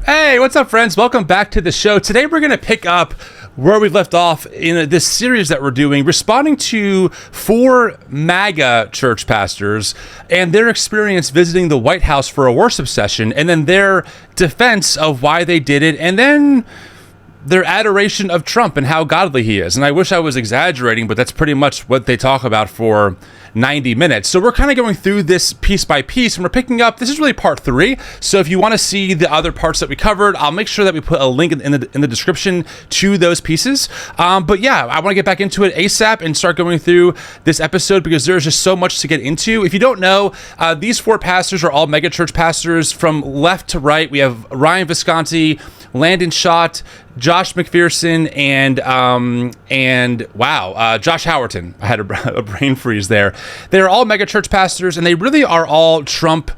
Hey, what's up, friends? Welcome back to the show. Today we're going to pick up where we left off in this series that we're doing, responding to 4 MAGA church pastors and their experience visiting the White House for a worship session, and then their defense of why they did it, and then their adoration of Trump and how godly he is. And I wish I was exaggerating, but that's pretty much what they talk about for 90 minutes. So we're kind of going through this piece by piece, and we're picking up, this is really part 3. So if you want to see the other parts that we covered, I'll make sure that we put a link in the description to those pieces. But yeah, I want to get back into it ASAP and start going through this episode because there's just so much to get into. If you don't know, these 4 pastors are all megachurch pastors from left to right. We have Ryan Visconti, Landon Schott, Josh McPherson, and Josh Howerton. I had a brain freeze there. They're all megachurch pastors, and they really are all Trump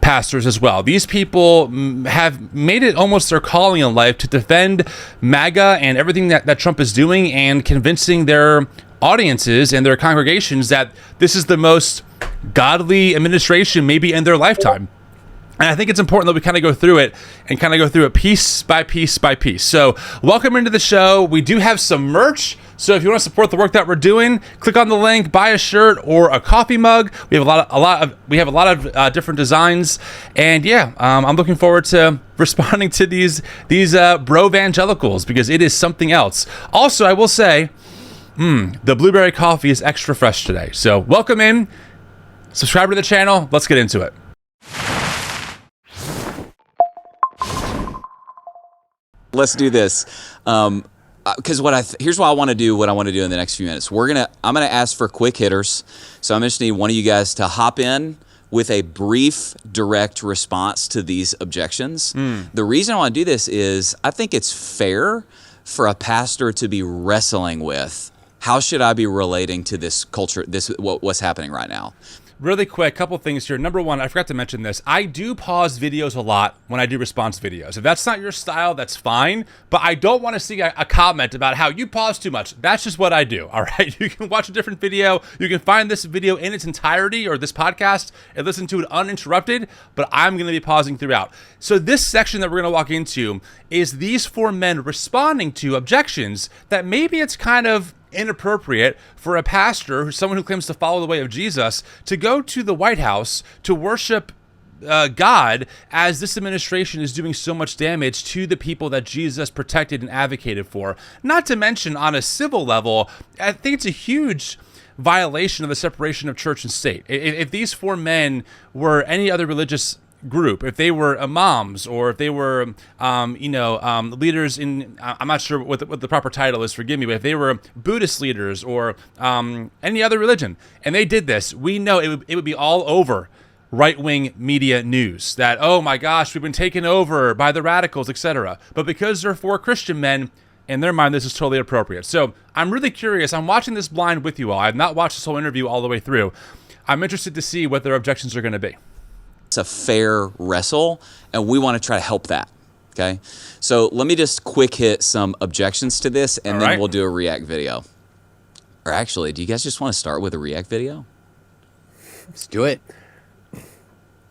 pastors as well. These people have made it almost their calling in life to defend MAGA and everything that Trump is doing, and convincing their audiences and their congregations that this is the most godly administration maybe in their lifetime. And I think it's important that we kind of go through it and kind of go through it piece by piece by piece. So welcome into the show. We do have some merch. So if you want to support the work that we're doing, click on the link, buy a shirt or a coffee mug. We have a lot of different designs. And yeah, I'm looking forward to responding to these bro-evangelicals because it is something else. Also, I will say, the blueberry coffee is extra fresh today. So welcome in, subscribe to the channel. Let's get into it. Let's do this, because here's what I want to do. What I want to do in the next few minutes, I'm gonna ask for quick hitters. So I'm just need one of you guys to hop in with a brief, direct response to these objections. The reason I want to do this is I think it's fair for a pastor to be wrestling with how should I be relating to this culture, what's happening right now. Really quick, couple things here. Number one, I forgot to mention this. I do pause videos a lot when I do response videos. If that's not your style, that's fine. But I don't want to see a comment about how you pause too much. That's just what I do, all right? You can watch a different video. You can find this video in its entirety or this podcast and listen to it uninterrupted, but I'm going to be pausing throughout. So this section that we're going to walk into is these 4 men responding to objections that maybe it's kind of inappropriate for a pastor, someone who claims to follow the way of Jesus, to go to the White House to worship God as this administration is doing so much damage to the people that Jesus protected and advocated for. Not to mention, on a civil level, I think it's a huge violation of the separation of church and state. If these 4 men were any other religious group, if they were imams or if they were leaders in, I'm not sure what the proper title is, forgive me, but if they were Buddhist leaders or any other religion and they did this, we know it would be all over right-wing media news that, oh my gosh, we've been taken over by the radicals, etc. But because they're 4 Christian men, in their mind, this is totally appropriate. So I'm really curious. I'm watching this blind with you all. I have not watched this whole interview all the way through. I'm interested to see what their objections are going to be. It's a fair wrestle, and we want to try to help that, okay? So let me just quick hit some objections to this, and then we'll do a react video. Or actually, do you guys just want to start with a react video? Let's do it.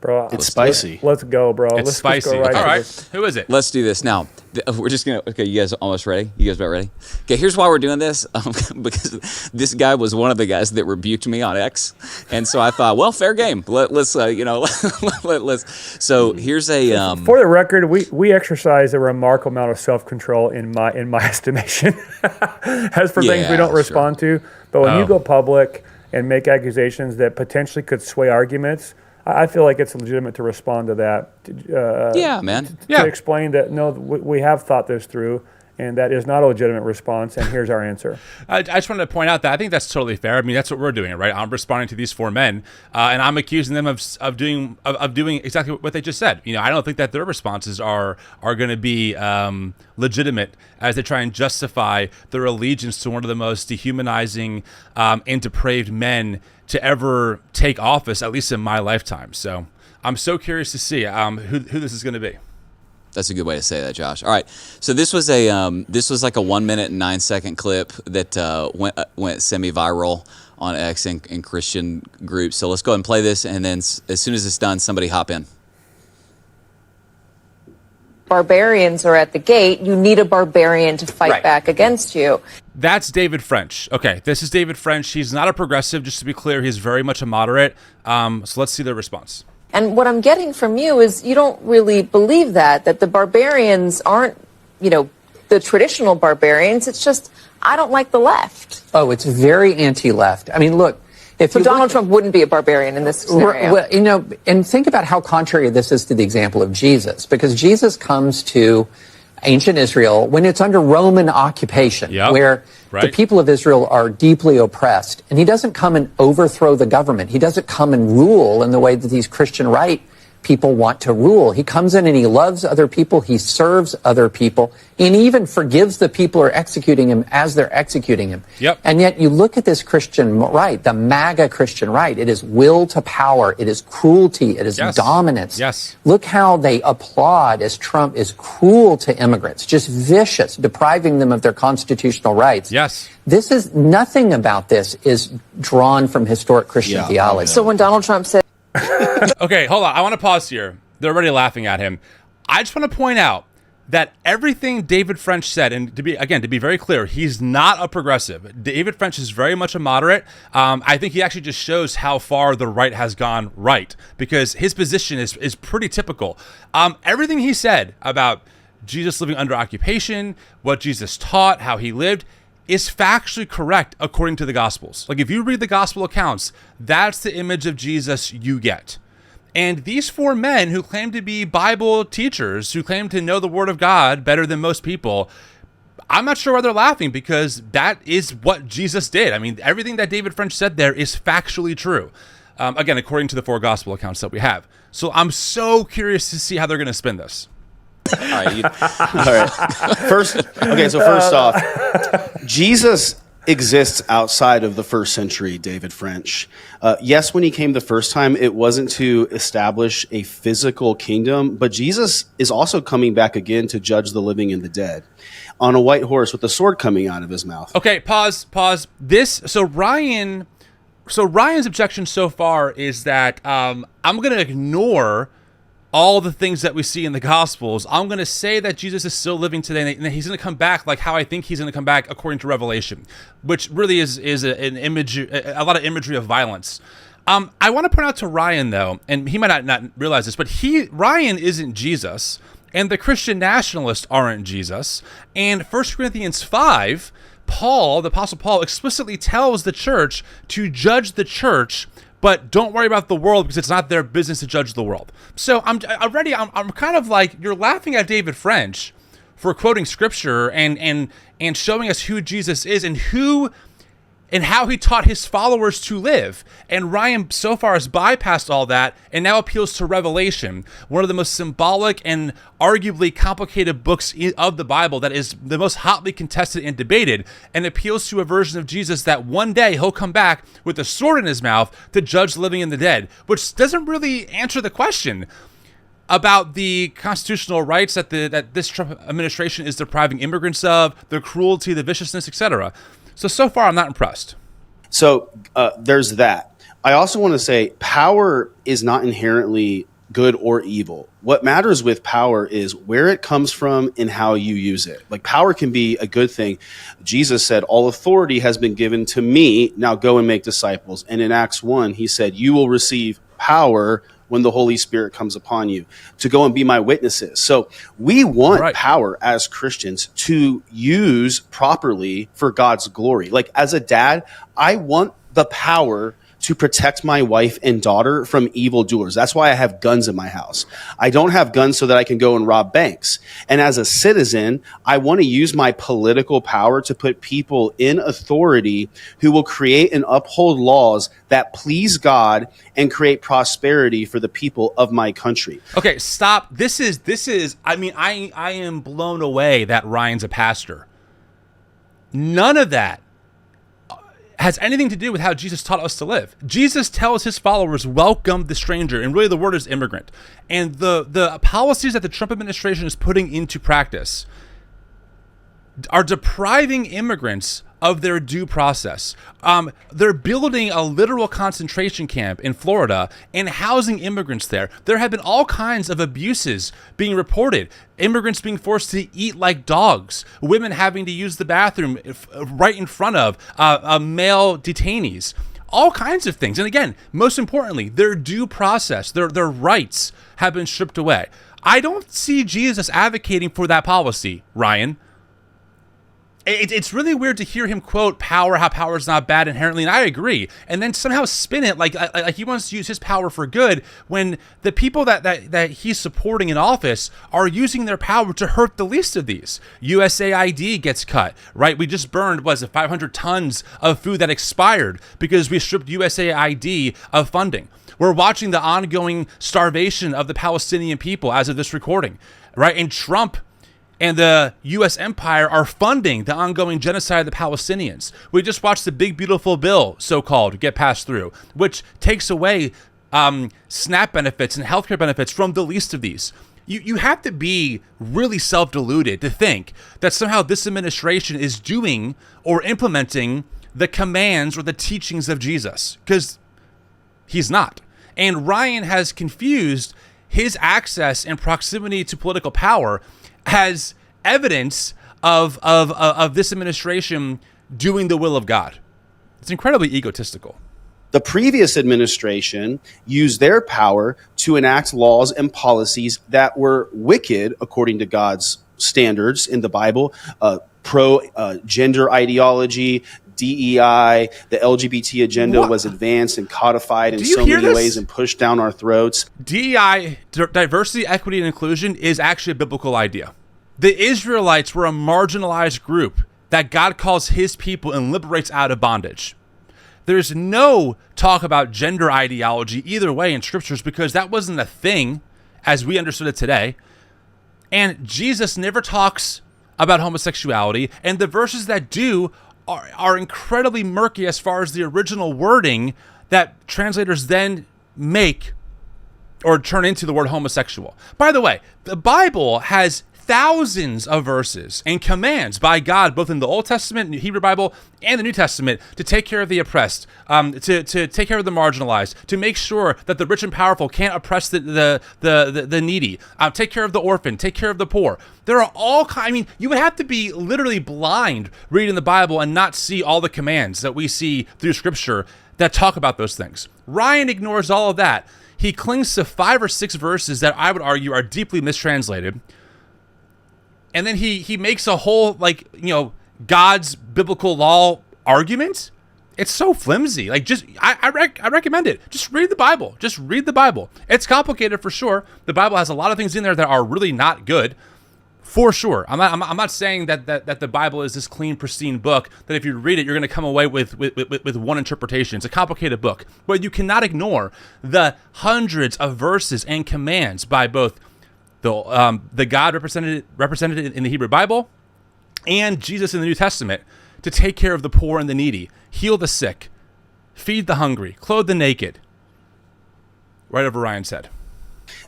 Bro, it's spicy. Let's go, bro. It's spicy. Go right all right. Who is it? Let's do this. Now, we're just going to... Okay, you guys almost ready? You guys about ready? Okay, here's why we're doing this. Because this guy was one of the guys that rebuked me on X. And so I thought, well, fair game. Let's. So here's a... For the record, we exercise a remarkable amount of self-control in my estimation. As for things we don't respond to. But when you go public and make accusations that potentially could sway arguments... I feel like it's legitimate to respond to that. To explain that, no, we have thought this through, and that is not a legitimate response, and here's our answer. I just wanted to point out that I think that's totally fair. I mean, that's what we're doing, right? I'm responding to these 4 men, and I'm accusing them of doing exactly what they just said. You know, I don't think that their responses are going to be legitimate as they try and justify their allegiance to one of the most dehumanizing and depraved men to ever take office, at least in my lifetime. So I'm so curious to see who this is going to be. That's a good way to say that, Josh. All right, so this was like a 1 minute and 9 second clip that went semi-viral on X and Christian groups. So let's go ahead and play this, and then as soon as it's done, somebody hop in. barbarians are at the gate, you need a barbarian to fight back against you. That's David French. Okay, this is David French. He's not a progressive, just to be clear. He's very much a moderate. So let's see their response. And what I'm getting from you is you don't really believe that the barbarians aren't, the traditional barbarians. It's just, I don't like the left. Oh, it's very anti-left. I mean, look. So Donald Trump wouldn't be a barbarian in this scenario. Well, and think about how contrary this is to the example of Jesus, because Jesus comes to ancient Israel when it's under Roman occupation, where the people of Israel are deeply oppressed. And he doesn't come and overthrow the government. He doesn't come and rule in the way that these Christian right people want to rule. He comes in and he loves other people. He serves other people. And he even forgives the people who are executing him as they're executing him. And yet you look at this Christian right, the MAGA Christian right. It is will to power. It is cruelty. It is dominance. Look how they applaud as Trump is cruel to immigrants, just vicious, depriving them of their constitutional rights. This is nothing about this is drawn from historic Christian theology. So when Donald Trump said, Okay, hold on. I want to pause here. They're already laughing at him. I just want to point out that everything David French said, and to be very clear, he's not a progressive. David French is very much a moderate. I think he actually just shows how far the right has gone right, because his position is pretty typical. Everything he said about Jesus living under occupation, what Jesus taught, how he lived, is factually correct according to the Gospels. Like, if you read the Gospel accounts, that's the image of Jesus you get. And these four men who claim to be Bible teachers, who claim to know the Word of God better than most people, I'm not sure why they're laughing, because that is what Jesus did. I mean, everything that David French said there is factually true. Again, according to the four Gospel accounts that we have. So I'm so curious to see how they're going to spin this. All right. First off, Jesus exists outside of the first century, David French. Yes, when he came the first time, it wasn't to establish a physical kingdom, but Jesus is also coming back again to judge the living and the dead on a white horse with a sword coming out of his mouth. Okay, pause. Ryan's objection so far is that I'm going to ignore all the things that we see in the Gospels. I'm going to say that Jesus is still living today, and that he's going to come back like how I think he's going to come back according to Revelation, which really is an image, a lot of imagery of violence. I want to point out to Ryan, though, and he might not realize this, but Ryan isn't Jesus, and the Christian Nationalists aren't Jesus. And 1 Corinthians 5, Paul, the Apostle Paul, explicitly tells the church to judge the church, but don't worry about the world, because it's not their business to judge the world. So I'm kind of like, you're laughing at David French for quoting scripture and showing us who Jesus is and how he taught his followers to live. And Ryan so far has bypassed all that and now appeals to Revelation, one of the most symbolic and arguably complicated books of the Bible that is the most hotly contested and debated, and appeals to a version of Jesus that one day he'll come back with a sword in his mouth to judge the living and the dead, which doesn't really answer the question about the constitutional rights that this Trump administration is depriving immigrants of, the cruelty, the viciousness, etc. So far, I'm not impressed. So there's that. I also want to say power is not inherently good or evil. What matters with power is where it comes from and how you use it. Like, power can be a good thing. Jesus said, all authority has been given to me. Now go and make disciples. And in Acts 1, he said, you will receive power when the Holy Spirit comes upon you to go and be my witnesses. So we want power as Christians to use properly for God's glory. Like, as a dad, I want the power to protect my wife and daughter from evildoers. That's why I have guns in my house. I don't have guns so that I can go and rob banks. And as a citizen, I want to use my political power to put people in authority who will create and uphold laws that please God and create prosperity for the people of my country. Okay, stop. This is, I mean, I am blown away that Ryan's a pastor. None of that has anything to do with how Jesus taught us to live. Jesus tells his followers, welcome the stranger, and really the word is immigrant. And the policies that the Trump administration is putting into practice are depriving immigrants of their due process. They're building a literal concentration camp in Florida and housing immigrants there. There have been all kinds of abuses being reported. Immigrants being forced to eat like dogs. Women having to use the bathroom right in front of male detainees. All kinds of things. And again, most importantly, their due process, their rights have been stripped away. I don't see Jesus advocating for that policy, Ryan. It's really weird to hear him quote power, how power is not bad inherently, and I agree, and then somehow spin it like he wants to use his power for good when the people that he's supporting in office are using their power to hurt the least of these. USAID gets cut, right? We just burned, 500 tons of food that expired because we stripped USAID of funding. We're watching the ongoing starvation of the Palestinian people as of this recording, right? And Trump and the U.S. empire are funding the ongoing genocide of the Palestinians. We just watched the big, beautiful bill, so-called, get passed through, which takes away SNAP benefits and healthcare benefits from the least of these. You have to be really self-deluded to think that somehow this administration is doing or implementing the commands or the teachings of Jesus, because he's not. And Ryan has confused his access and proximity to political power as evidence of this administration doing the will of God. It's incredibly egotistical. The previous administration used their power to enact laws and policies that were wicked according to God's standards in the Bible, pro-gender ideology, DEI, the LGBT agenda was advanced and codified in so many ways and pushed down our throats. DEI, diversity, equity, and inclusion, is actually a biblical idea. The Israelites were a marginalized group that God calls his people and liberates out of bondage. There's no talk about gender ideology either way in scriptures because that wasn't a thing as we understood it today. And Jesus never talks about homosexuality, and the verses that do are incredibly murky as far as the original wording that translators then make or turn into the word homosexual. By the way, the Bible has thousands of verses and commands by God, both in the Old Testament, Hebrew Bible, and the New Testament, to take care of the oppressed, to take care of the marginalized, to make sure that the rich and powerful can't oppress the needy, take care of the orphan, take care of the poor. There are all kinds. I mean, you would have to be literally blind reading the Bible and not see all the commands that we see through Scripture that talk about those things. Ryan ignores all of that. He clings to 5 or 6 verses that I would argue are deeply mistranslated. And then he makes a whole, God's biblical law argument. It's so flimsy. I recommend it. Just read the Bible. Just read the Bible. It's complicated for sure. The Bible has a lot of things in there that are really not good, for sure. I'm not saying that the Bible is this clean, pristine book that if you read it, you're going to come away with one interpretation. It's a complicated book, but you cannot ignore the hundreds of verses and commands by both the God represented in the Hebrew Bible and Jesus in the New Testament to take care of the poor and the needy, heal the sick, feed the hungry, clothe the naked. Right over Ryan's head.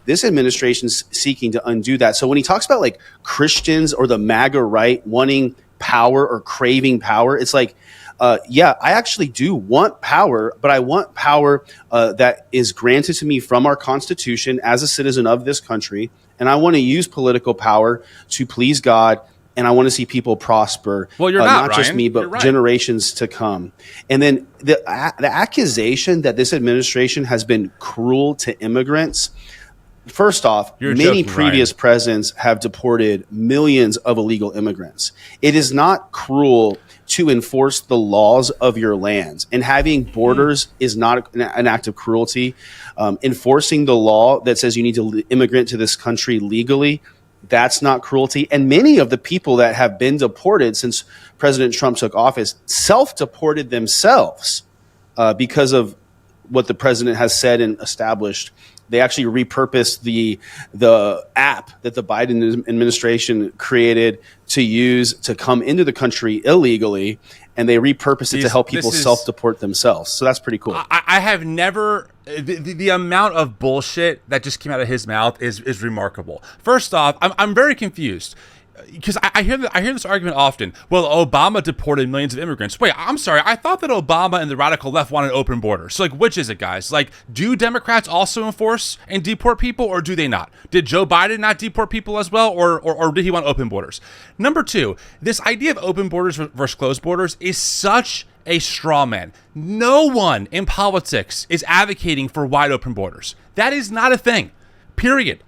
This administration's seeking to undo that. So when he talks about Christians or the MAGA right wanting power or craving power, it's I actually do want power, but I want power that is granted to me from our Constitution as a citizen of this country. And I want to use political power to please God, and I want to see people prosper. Well, you're not just Ryan. me, but generations to come. And then the accusation that this administration has been cruel to immigrants. First off, many previous presidents have deported millions of illegal immigrants. It is not cruel to enforce the laws of your lands, and having borders is not an act of cruelty. Enforcing the law that says you need to immigrate to this country legally, that's not cruelty. And many of the people that have been deported since President Trump took office self-deported themselves because of what the president has said and established. They actually repurposed the app that the Biden administration created to use to come into the country illegally, and they repurposed it to help people self-deport themselves. So that's pretty cool. I have never the amount of bullshit that just came out of his mouth is remarkable. First off, I'm very confused. because I hear this argument often. Well, Obama deported millions of immigrants. Wait, I'm sorry. I thought that Obama and the radical left wanted open borders. So, like, which is it, guys? Like, do Democrats also enforce and deport people, or do they not? Did Joe Biden not deport people as well, or did he want open borders? Number two, this idea of open borders versus closed borders is such a straw man. No one in politics is advocating for wide open borders. That is not a thing. Period.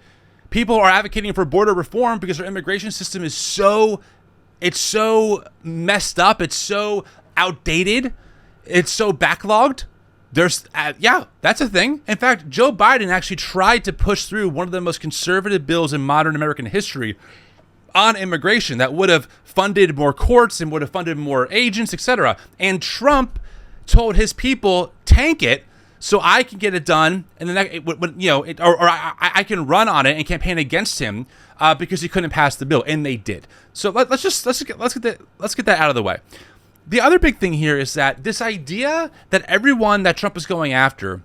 People are advocating for border reform because our immigration system is so messed up. It's so outdated. It's so backlogged. That's a thing. In fact, Joe Biden actually tried to push through one of the most conservative bills in modern American history on immigration that would have funded more courts and would have funded more agents, etc. And Trump told his people, tank it, so I can get it done, and then I can run on it and campaign against him because he couldn't pass the bill, and they did. So let's get that out of the way. The other big thing here is that this idea that everyone that Trump is going after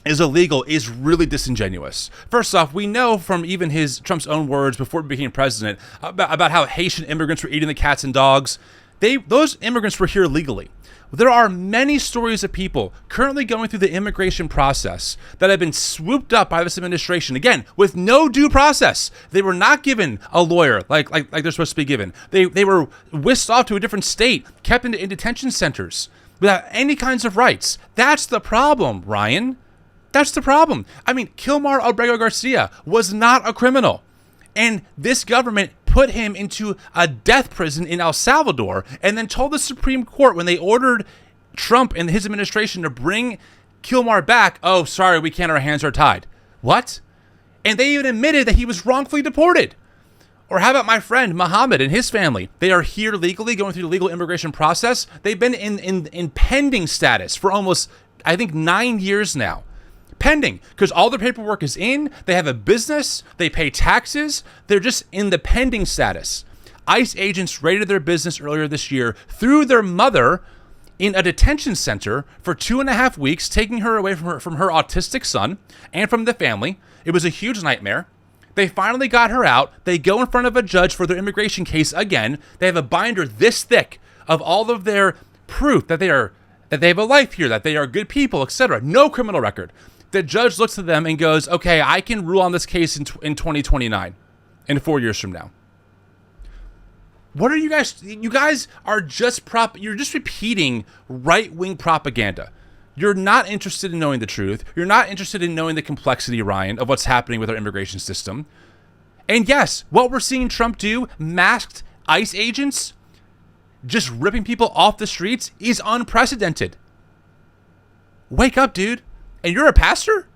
is illegal is really disingenuous. First off, we know from even Trump's own words before he became president about how Haitian immigrants were eating the cats and dogs. Those immigrants were here legally. There are many stories of people currently going through the immigration process that have been swooped up by this administration, again, with no due process. They were not given a lawyer like they're supposed to be given. They were whisked off to a different state, kept in detention centers without any kinds of rights. That's the problem, Ryan. That's the problem. I mean, Kilmar Abrego Garcia was not a criminal. And this government put him into a death prison in El Salvador and then told the Supreme Court when they ordered Trump and his administration to bring Kilmar back, oh, sorry, we can't, our hands are tied. What? And they even admitted that he was wrongfully deported. Or how about my friend Muhammad and his family? They are here legally, going through the legal immigration process. They've been in pending status for almost, I think, 9 years now. Pending, because all their paperwork is in, they have a business, they pay taxes, they're just in the pending status. ICE agents raided their business earlier this year, threw their mother in a detention center for 2.5 weeks, taking her away from her autistic son and from the family. It was a huge nightmare. They finally got her out. They go in front of a judge for their immigration case again. They have a binder this thick of all of their proof that they have a life here, that they are good people, etc. No criminal record. The judge looks at them and goes, okay, I can rule on this case in 2029, in 4 years from now. What are you guys? You guys are you're just repeating right-wing propaganda. You're not interested in knowing the truth. You're not interested in knowing the complexity, Ryan, of what's happening with our immigration system. And yes, what we're seeing Trump do, masked ICE agents, just ripping people off the streets, is unprecedented. Wake up, dude. And you're a pastor?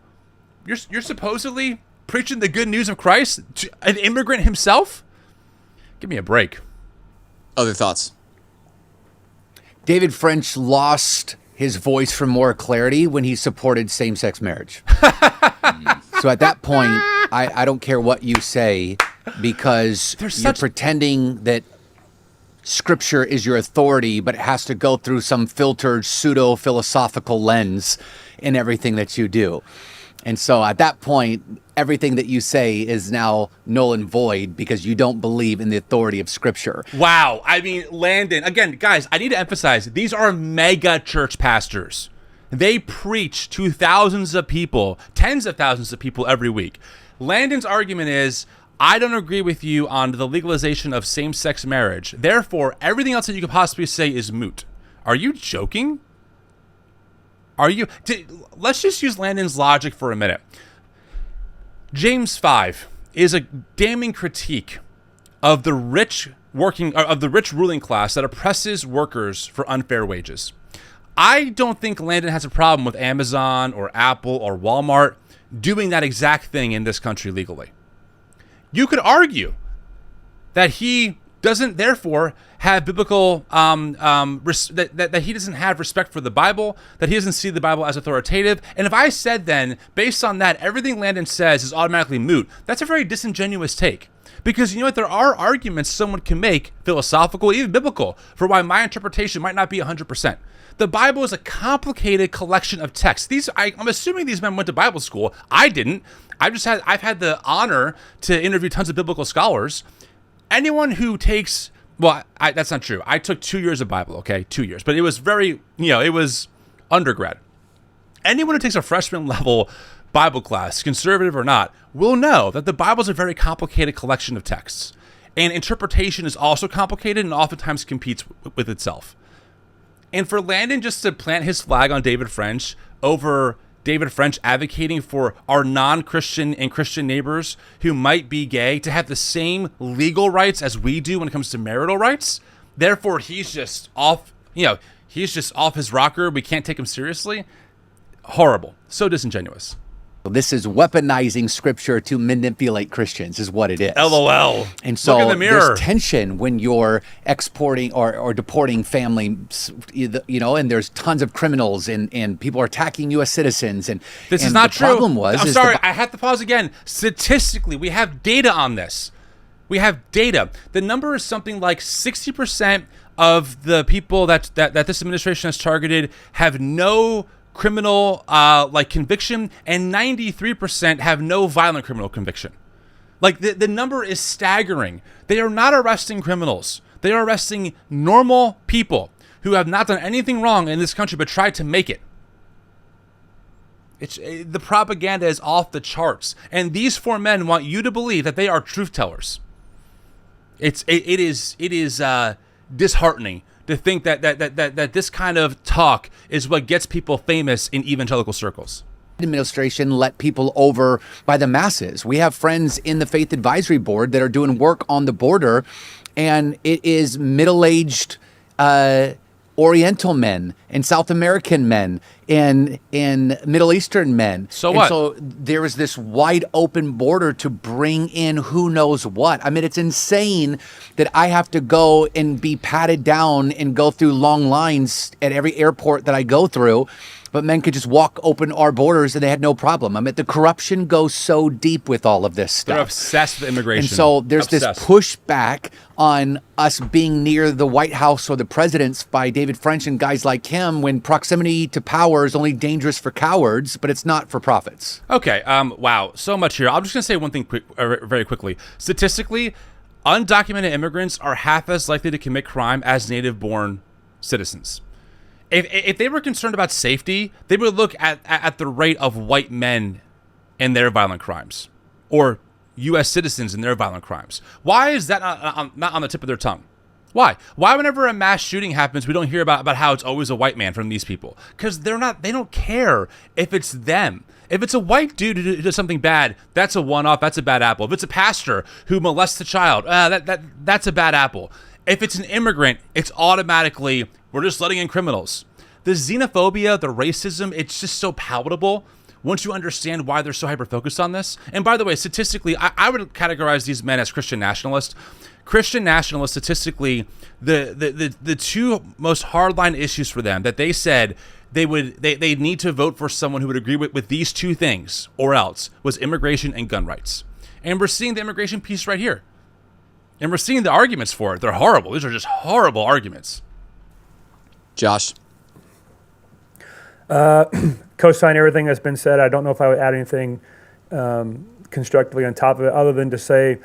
You're supposedly preaching the good news of Christ to an immigrant himself? Give me a break. Other thoughts? David French lost his voice for more clarity when he supported same-sex marriage. So at that point, I don't care what you say, because you're pretending that Scripture is your authority, but it has to go through some filtered pseudo-philosophical lens in everything that you do. And so at that point, everything that you say is now null and void because you don't believe in the authority of Scripture. Wow. I mean, Landon, again, guys, I need to emphasize, these are mega church pastors. They preach to thousands of people, tens of thousands of people every week. Landon's argument is, I don't agree with you on the legalization of same-sex marriage. Therefore, everything else that you could possibly say is moot. Are you joking? Let's just use Landon's logic for a minute. James 5 is a damning critique of the rich ruling class that oppresses workers for unfair wages. I don't think Landon has a problem with Amazon or Apple or Walmart doing that exact thing in this country legally. You could argue that he doesn't therefore have biblical that he doesn't have respect for the Bible, that he doesn't see the Bible as authoritative. And if I said then, based on that, everything Landon says is automatically moot, that's a very disingenuous take. Because you know what, there are arguments someone can make, philosophical, even biblical, for why my interpretation might not be 100%. The Bible is a complicated collection of texts. I'm assuming these men went to Bible school. I didn't. I've had the honor to interview tons of biblical scholars. anyone who takes, well, that's not true. I took 2 years of Bible, okay? 2 years. But it was very, it was undergrad. Anyone who takes a freshman level Bible class, conservative or not, will know that the Bible is a very complicated collection of texts. And interpretation is also complicated and oftentimes competes with itself. And for Landon just to plant his flag on David French over David French advocating for our non-Christian and Christian neighbors who might be gay to have the same legal rights as we do when it comes to marital rights, therefore he's just off, he's just off his rocker. We can't take him seriously. Horrible. So disingenuous. This is weaponizing scripture to manipulate Christians is what it is. LOL. And so look in the mirror. There's tension when you're exporting or deporting families, and there's tons of criminals and people are attacking U.S. citizens. And this is not the true. Problem was, I'm sorry, I have to pause again. Statistically, we have data on this. We have data. The number is something like 60% of the people that this administration has targeted have no criminal conviction, and 93% have no violent criminal conviction. Like the number is staggering. They are not arresting criminals. They are arresting normal people who have not done anything wrong in this country but tried to make it. The propaganda is off the charts, and these four men want you to believe that they are truth tellers. It is disheartening to think that this kind of talk is what gets people famous in evangelical circles. Administration let people over by the masses. We have friends in the Faith Advisory Board that are doing work on the border, and it is middle-aged Oriental men and South American men and Middle Eastern men. So what? So there is this wide open border to bring in who knows what. I mean, it's insane that I have to go and be patted down and go through long lines at every airport that I go through. But men could just walk open our borders and they had no problem. I mean, the corruption goes so deep with all of this stuff. They're obsessed with immigration. And so there's this pushback on us being near the White House or the presidents by David French and guys like him when proximity to power is only dangerous for cowards, but it's not for prophets. Okay. Wow. So much here. I'm just going to say one thing very quickly. Statistically, undocumented immigrants are half as likely to commit crime as native-born citizens. If they were concerned about safety, they would look at the rate of white men and their violent crimes, or U.S. citizens and their violent crimes. Why is that not on the tip of their tongue? Why? Why whenever a mass shooting happens, we don't hear about how it's always a white man from these people? Because they don't care if it's them. If it's a white dude who does something bad, that's a one-off, that's a bad apple. If it's a pastor who molests a child, that's a bad apple. If it's an immigrant, it's automatically, we're just letting in criminals. The xenophobia, the racism, it's just so palatable once you understand why they're so hyper-focused on this. And by the way, statistically, I would categorize these men as Christian nationalists. Christian nationalists, statistically, the two most hardline issues for them that they said they need to vote for someone who would agree with these two things or else was immigration and gun rights. And we're seeing the immigration piece right here. And we're seeing the arguments for it. They're horrible. These are just horrible arguments. Josh? Co-sign everything that's been said. I don't know if I would add anything constructively on top of it, other than to say,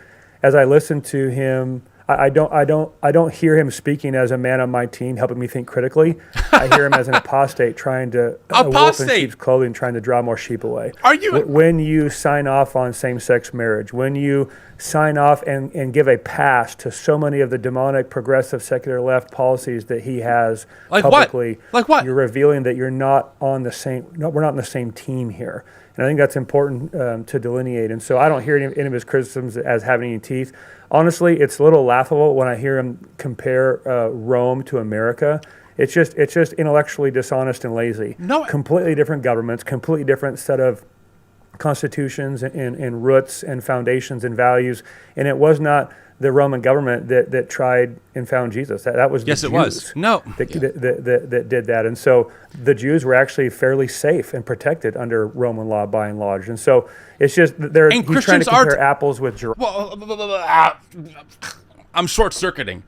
as I listen to him, I don't hear him speaking as a man on my team helping me think critically. I hear him as an apostate trying to wolf in sheep's clothing, trying to draw more sheep away. Are you? When you sign off on same-sex marriage, when you sign off and give a pass to so many of the demonic, progressive, secular left policies that he has publicly, Like what? You're revealing that you're not on the same. No, we're not on the same team here. And I think that's important to delineate. And so I don't hear any of his criticisms as having any teeth. Honestly, it's a little laughable when I hear him compare Rome to America. It's just intellectually dishonest and lazy. No, completely different governments, completely different set of constitutions and roots and foundations and values. And it was not the Roman government that tried and found Jesus. That was the Jews. It was. No. That did that. And so the Jews were actually fairly safe and protected under Roman law by and large. And so it's just he's trying to compare apples with giraffes. I'm short-circuiting.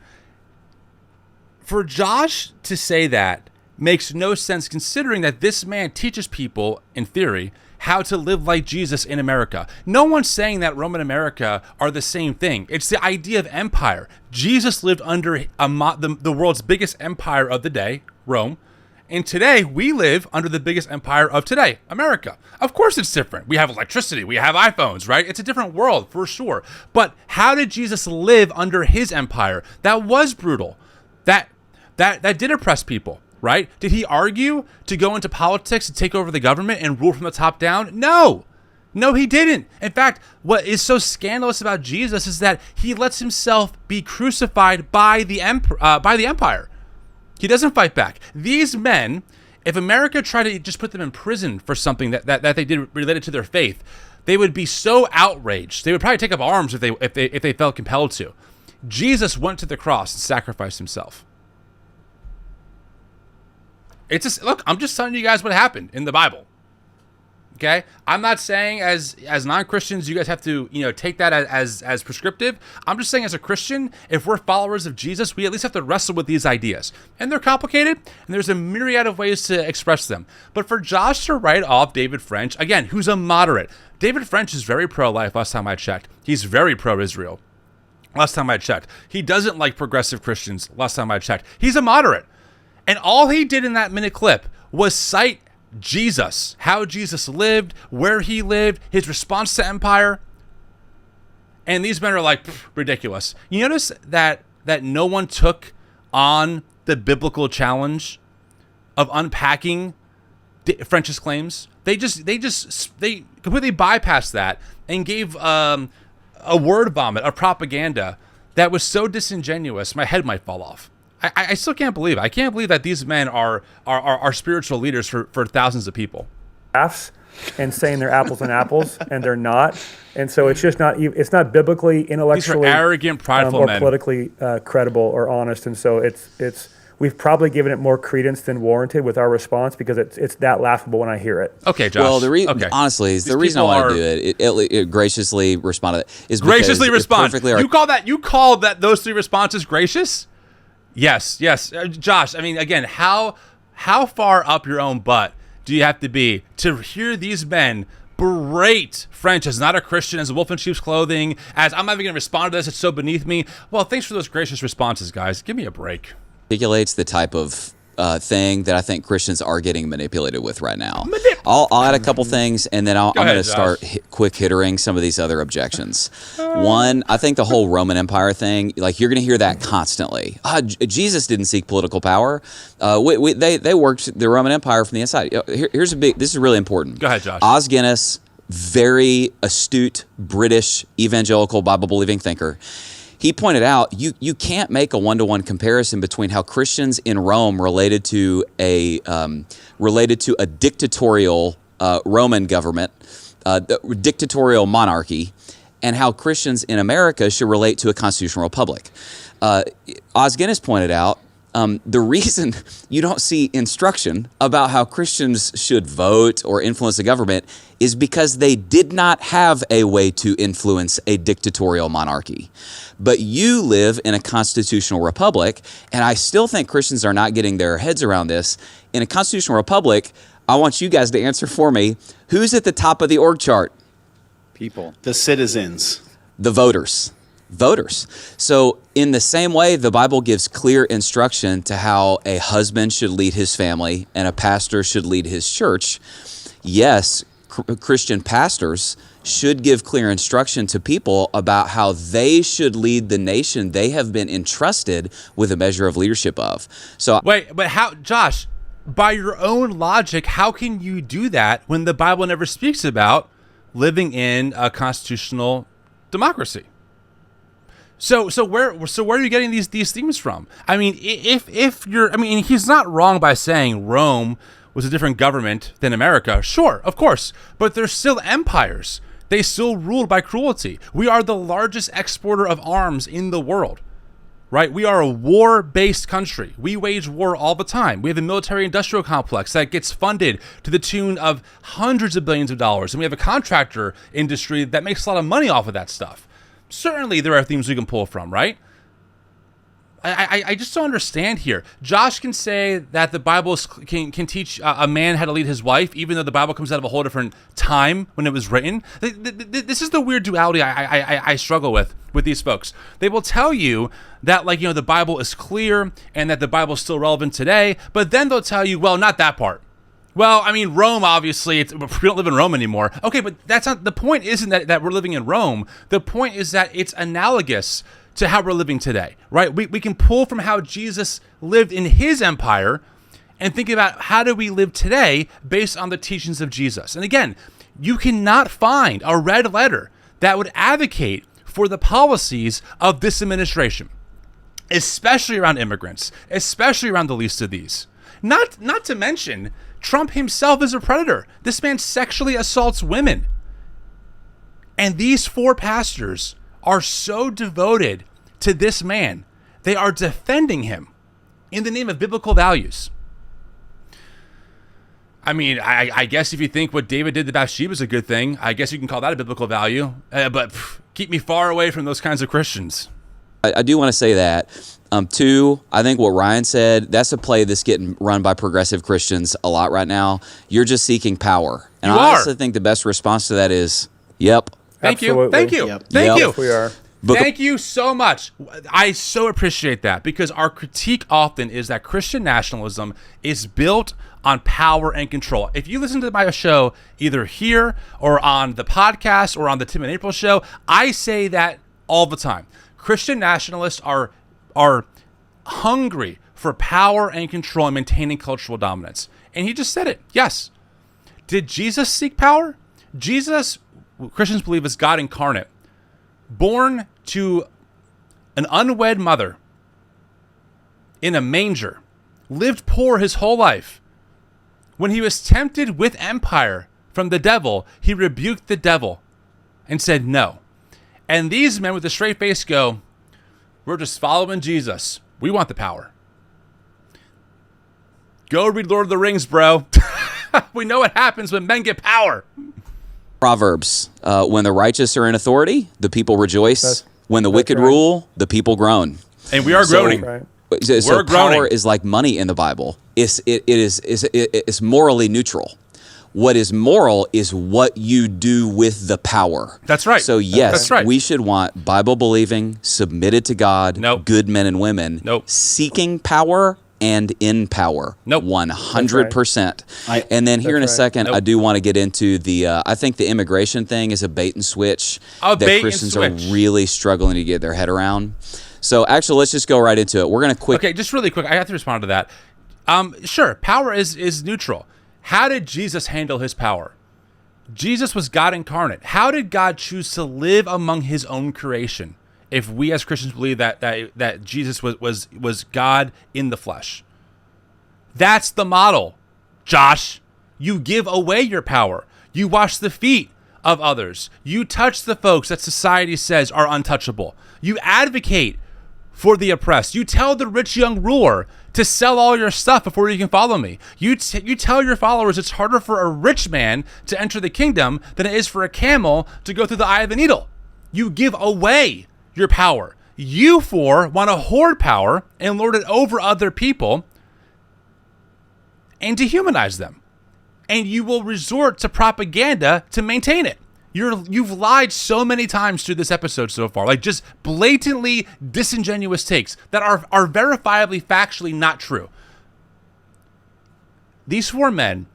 For Josh to say that makes no sense, considering that this man teaches people, in theory, how to live like Jesus in America. No one's saying that Rome and America are the same thing. It's the idea of empire. Jesus lived under the world's biggest empire of the day, Rome. And today, we live under the biggest empire of today, America. Of course it's different. We have electricity. We have iPhones, right? It's a different world, for sure. But how did Jesus live under his empire? That was brutal. That did oppress people, right? Did he argue to go into politics and take over the government and rule from the top down? No. No, he didn't. In fact, what is so scandalous about Jesus is that he lets himself be crucified by the empire. He doesn't fight back. These men, if America tried to just put them in prison for something that they did related to their faith, they would be so outraged. They would probably take up arms if they felt compelled to. Jesus went to the cross and sacrificed himself. It's just, look, I'm just telling you guys what happened in the Bible. Okay, I'm not saying as non-Christians you guys have to take that as prescriptive. I'm just saying as a Christian, if we're followers of Jesus, we at least have to wrestle with these ideas, and they're complicated, and there's a myriad of ways to express them. But for Josh to write off David French, again, who's a moderate, David French is very pro-life. Last time I checked, he's very pro-Israel. Last time I checked, he doesn't like progressive Christians. Last time I checked, he's a moderate, and all he did in that minute clip was cite Jesus, how Jesus lived, where he lived, his response to empire. And these men are like, ridiculous. You notice that no one took on the biblical challenge of unpacking French's claims. They completely bypassed that and gave a word vomit of propaganda that was so disingenuous, my head might fall off. I still can't believe it. I can't believe that these men are spiritual leaders for thousands of people. And saying they're apples and apples, and they're not. And so it's just not. It's not biblically, intellectually, these are arrogant, prideful or men, politically credible or honest. And so it's. We've probably given it more credence than warranted with our response because it's that laughable when I hear it. Okay, Josh. Well, honestly, the reason I want to do it graciously respond to that is graciously respond. You call those three responses gracious? Yes. Josh, I mean, again, how far up your own butt do you have to be to hear these men berate French as not a Christian, as a wolf in sheep's clothing, as I'm not even going to respond to this, it's so beneath me? Well, thanks for those gracious responses, guys. Give me a break. Articulates the type of thing that I think Christians are getting manipulated with right now. I'll add a couple things, and then I'm going to start quick hittering some of these other objections. One, I think the whole Roman Empire thing, like you're going to hear that constantly. Jesus didn't seek political power. They worked the Roman Empire from the inside. This is really important. Go ahead, Josh. Os Guinness, very astute British evangelical Bible-believing thinker. He pointed out you can't make a one-to-one comparison between how Christians in Rome related to a dictatorial Roman government, dictatorial monarchy, and how Christians in America should relate to a constitutional republic. Os Guinness pointed out the reason you don't see instruction about how Christians should vote or influence the government is because they did not have a way to influence a dictatorial monarchy. But you live in a constitutional republic, and I still think Christians are not getting their heads around this. In a constitutional republic, I want you guys to answer for me. Who's at the top of the org chart? People. The citizens. The voters. So in the same way, the Bible gives clear instruction to how a husband should lead his family and a pastor should lead his church. Yes, Christian pastors should give clear instruction to people about how they should lead the nation they have been entrusted with a measure of leadership of. So wait, but how, Josh, by your own logic, how can you do that when the Bible never speaks about living in a constitutional democracy? So where are you getting these themes from? I mean, he's not wrong by saying Rome was a different government than America. Sure, of course, but they're still empires. They still ruled by cruelty. We are the largest exporter of arms in the world, right? We are a war-based country. We wage war all the time. We have a military-industrial complex that gets funded to the tune of hundreds of billions of dollars, and we have a contractor industry that makes a lot of money off of that stuff. Certainly there are themes we can pull from, right? I just don't understand here. Josh can say that the Bible can teach a man how to lead his wife, even though the Bible comes out of a whole different time when it was written. This is the weird duality I struggle with these folks. They will tell you that, like, the Bible is clear and that the Bible is still relevant today, but then they'll tell you, well, not that part. Well, I mean, Rome, obviously, we don't live in Rome anymore. Okay, but that's not the point. Isn't that we're living in Rome? The point is that it's analogous to how we're living today, right? We can pull from how Jesus lived in his empire and think about how do we live today based on the teachings of Jesus. And again, you cannot find a red letter that would advocate for the policies of this administration, especially around immigrants, especially around the least of these. Not to mention, Trump himself is a predator. This man sexually assaults women. And these 4 pastors are so devoted to this man. They are defending him in the name of biblical values. I mean, I guess if you think what David did to Bathsheba is a good thing, I guess you can call that a biblical value. But keep me far away from those kinds of Christians. I do want to say that. 2, I think what Ryan said, that's a play that's getting run by progressive Christians a lot right now. You're just seeking power. And I honestly think the best response to that is, yep. Thank you. Yep. Thank you. We are. Thank you so much. I so appreciate that, because our critique often is that Christian nationalism is built on power and control. If you listen to my show, either here or on the podcast or on the Tim and April show, I say that all the time. Christian nationalists are hungry for power and control and maintaining cultural dominance. And he just said it. Yes. Did Jesus seek power? Jesus, Christians believe, is God incarnate, born to an unwed mother in a manger, lived poor his whole life. When he was tempted with empire from the devil, he rebuked the devil and said no. And these men with a straight face go, we're just following Jesus. We want the power. Go read Lord of the Rings, bro. We know what happens when men get power. Proverbs, when the righteous are in authority, the people rejoice. When the wicked rule, the people groan. And we are groaning. So power is like money in the Bible. It's morally neutral. What is moral is what you do with the power. That's right. So yes, that's right. We should want Bible-believing, submitted to God, good men and women, seeking power and in power. 100%. Right. And then here in a second, I do want to get into the, I think the immigration thing is a bait and switch that Christians are really struggling to get their head around. So actually, let's just go right into it. We're going to Okay, just really quick. I have to respond to that. Sure, power is neutral. How did Jesus handle his power? Jesus was God incarnate. How did God choose to live among his own creation if we as Christians believe that Jesus was God in the flesh? That's the model, Josh. You give away your power. You wash the feet of others. You touch the folks that society says are untouchable. You advocate for the oppressed. You tell the rich young ruler to sell all your stuff before you can follow me. You tell your followers it's harder for a rich man to enter the kingdom than it is for a camel to go through the eye of the needle. You give away your power. You want to hoard power and lord it over other people and dehumanize them. And you will resort to propaganda to maintain it. You've lied so many times through this episode so far, like just blatantly disingenuous takes that are verifiably factually not true. These 4 men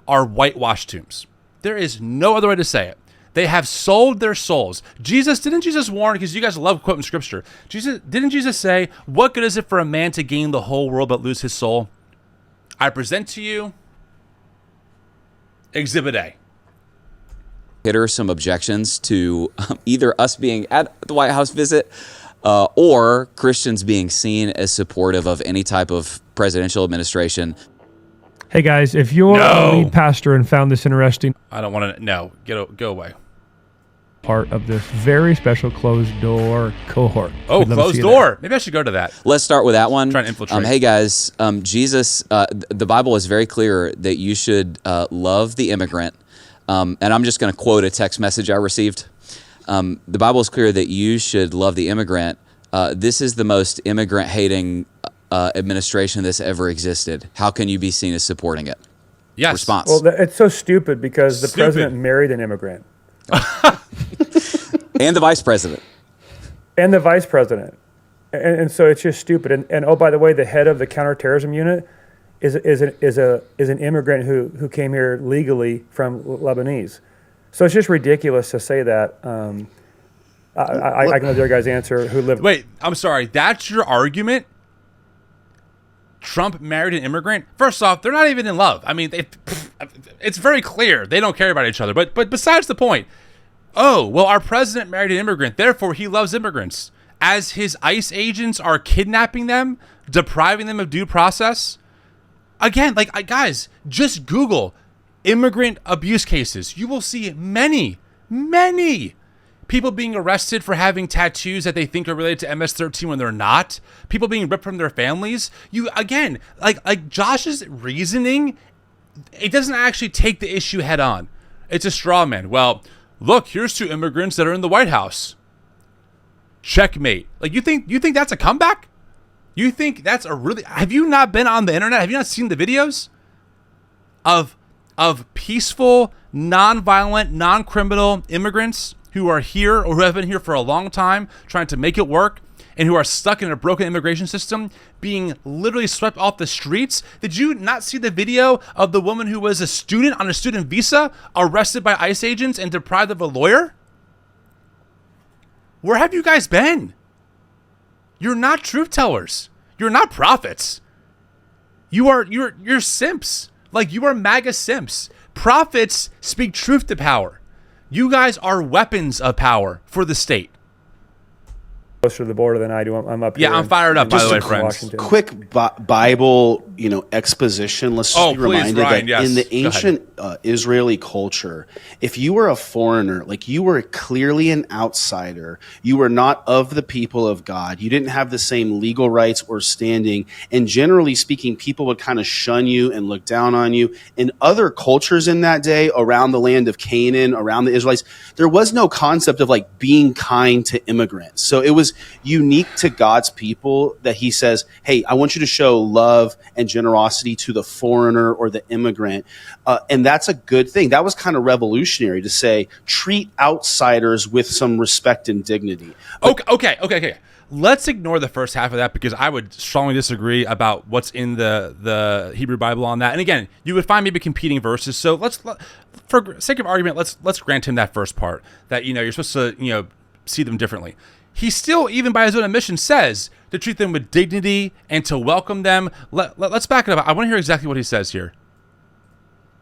are whitewashed tombs. There is no other way to say it. They have sold their souls. Didn't Jesus warn, because you guys love quoting scripture, didn't Jesus say, what good is it for a man to gain the whole world but lose his soul? I present to you Exhibit A. Hitter some objections to either us being at the White House visit or Christians being seen as supportive of any type of presidential administration. Hey guys, if you're a lead pastor and found this interesting, I don't want to. No, go away. Part of this very special closed door cohort. Oh, closed door. Maybe I should go to that. Let's start with that one. Trying to infiltrate. Hey guys, Jesus. The Bible is very clear that you should love the immigrant. And I'm just going to quote a text message I received. The Bible is clear that you should love the immigrant this is the most immigrant-hating administration that's ever existed. How can you be seen as supporting it? Yes. Response. Well, it's so stupid because the president married an immigrant. And the vice president. And the vice president. And so it's just stupid. And oh, by the way, the head of the counterterrorism unit is an immigrant who came here legally from Lebanese. So it's just ridiculous to say that. I can know the other guy's answer who lived. Wait, I'm sorry. That's your argument? Trump married an immigrant? First off, they're not even in love. I mean, it's very clear they don't care about each other. But besides the point, oh, well, our president married an immigrant, therefore he loves immigrants. As his ICE agents are kidnapping them, depriving them of due process. Again, guys, just Google immigrant abuse cases. You will see many people being arrested for having tattoos that they think are related to MS-13 when they're not. People being ripped from their families. You, again, like Josh's reasoning, it doesn't actually take the issue head on. It's a straw man. Well, look, here's 2 immigrants that are in the White House. Checkmate. Like, you think that's a comeback? You think that's a really... Have you not been on the internet? Have you not seen the videos of peaceful, non-violent, non-criminal immigrants who are here or who have been here for a long time trying to make it work and who are stuck in a broken immigration system being literally swept off the streets? Did you not see the video of the woman who was a student on a student visa arrested by ICE agents and deprived of a lawyer? Where have you guys been? You're not truth tellers. You're not prophets. You're simps. Like, you are MAGA simps. Prophets speak truth to power. You guys are weapons of power for the state. Closer to the border than I do. I'm up here. Yeah, I'm fired up, by the way, friends. Washington. Quick Bible, exposition. Let's just be reminded Ryan, that in the ancient Israeli culture, if you were a foreigner, like, you were clearly an outsider, you were not of the people of God, you didn't have the same legal rights or standing, and generally speaking, people would kind of shun you and look down on you. In other cultures in that day, around the land of Canaan, around the Israelites, there was no concept of like being kind to immigrants. So it was unique to God's people that he says, hey, I want you to show love and generosity to the foreigner or the immigrant. And that's a good thing. That was kind of revolutionary to say, treat outsiders with some respect and dignity. Okay. Let's ignore the first half of that because I would strongly disagree about what's in the Hebrew Bible on that. And again, you would find maybe competing verses. So for sake of argument, let's grant him that first part that, you're supposed to, see them differently. He still, even by his own admission, says to treat them with dignity and to welcome them. Let's back it up. I want to hear exactly what he says here.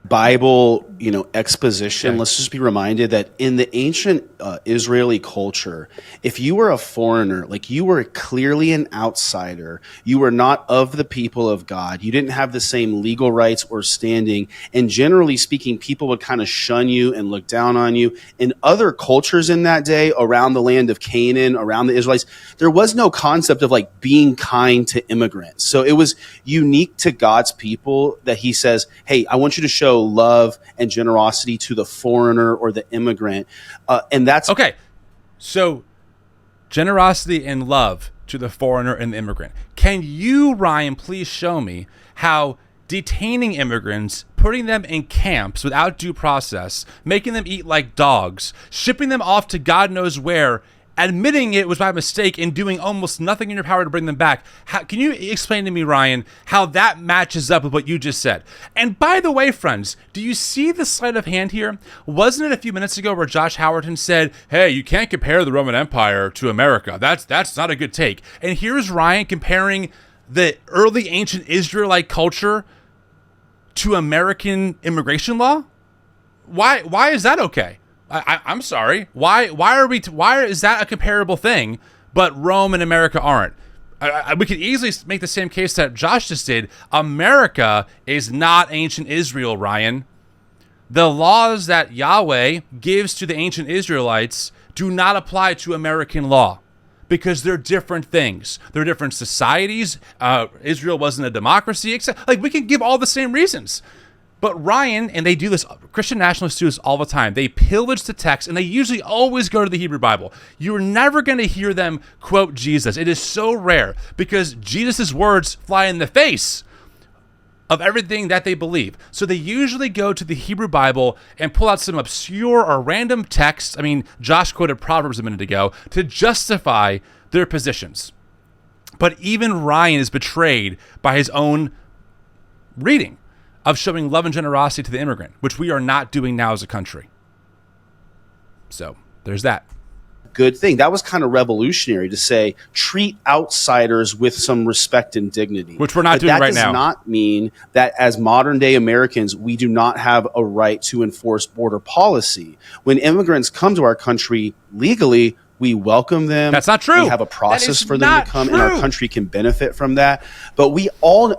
Bible, exposition. Okay. Let's just be reminded that in the ancient Israeli culture, if you were a foreigner, like, you were clearly an outsider, you were not of the people of God, you didn't have the same legal rights or standing, and generally speaking, people would kind of shun you and look down on you. In other cultures in that day, around the land of Canaan, around the Israelites, there was no concept of like being kind to immigrants. So it was unique to God's people that he says, hey, I want you to show love and generosity to the foreigner or the immigrant. And that's okay. So generosity and love to the foreigner and the immigrant. Can you, Ryan, please show me how detaining immigrants, putting them in camps without due process, making them eat like dogs, shipping them off to God knows where, admitting it was by mistake and doing almost nothing in your power to bring them back. Can you explain to me, Ryan, how that matches up with what you just said? And by the way, friends, do you see the sleight of hand here? Wasn't it a few minutes ago where Josh Howerton said, hey, you can't compare the Roman Empire to America. That's not a good take. And here's Ryan comparing the early ancient Israelite culture to American immigration law? Why is that okay? I'm sorry. Why is that a comparable thing, but Rome and America aren't? We could easily make the same case that Josh just did. America is not ancient Israel, Ryan. The laws that Yahweh gives to the ancient Israelites do not apply to American law because they're different things. They're different societies. Israel wasn't a democracy. Like, we can give all the same reasons. But Ryan, and they do this, Christian nationalists do this all the time. They pillage the text, and they usually always go to the Hebrew Bible. You're never going to hear them quote Jesus. It is so rare because Jesus' words fly in the face of everything that they believe. So they usually go to the Hebrew Bible and pull out some obscure or random text. I mean, Josh quoted Proverbs a minute ago to justify their positions. But even Ryan is betrayed by his own reading of showing love and generosity to the immigrant, which we are not doing now as a country. So there's that. Good thing. That was kind of revolutionary to say, treat outsiders with some respect and dignity. Which we're not doing right now. That does not mean that as modern day Americans, we do not have a right to enforce border policy. When immigrants come to our country legally, we welcome them. That's not true. We have a process for them to come, and our country can benefit from that. But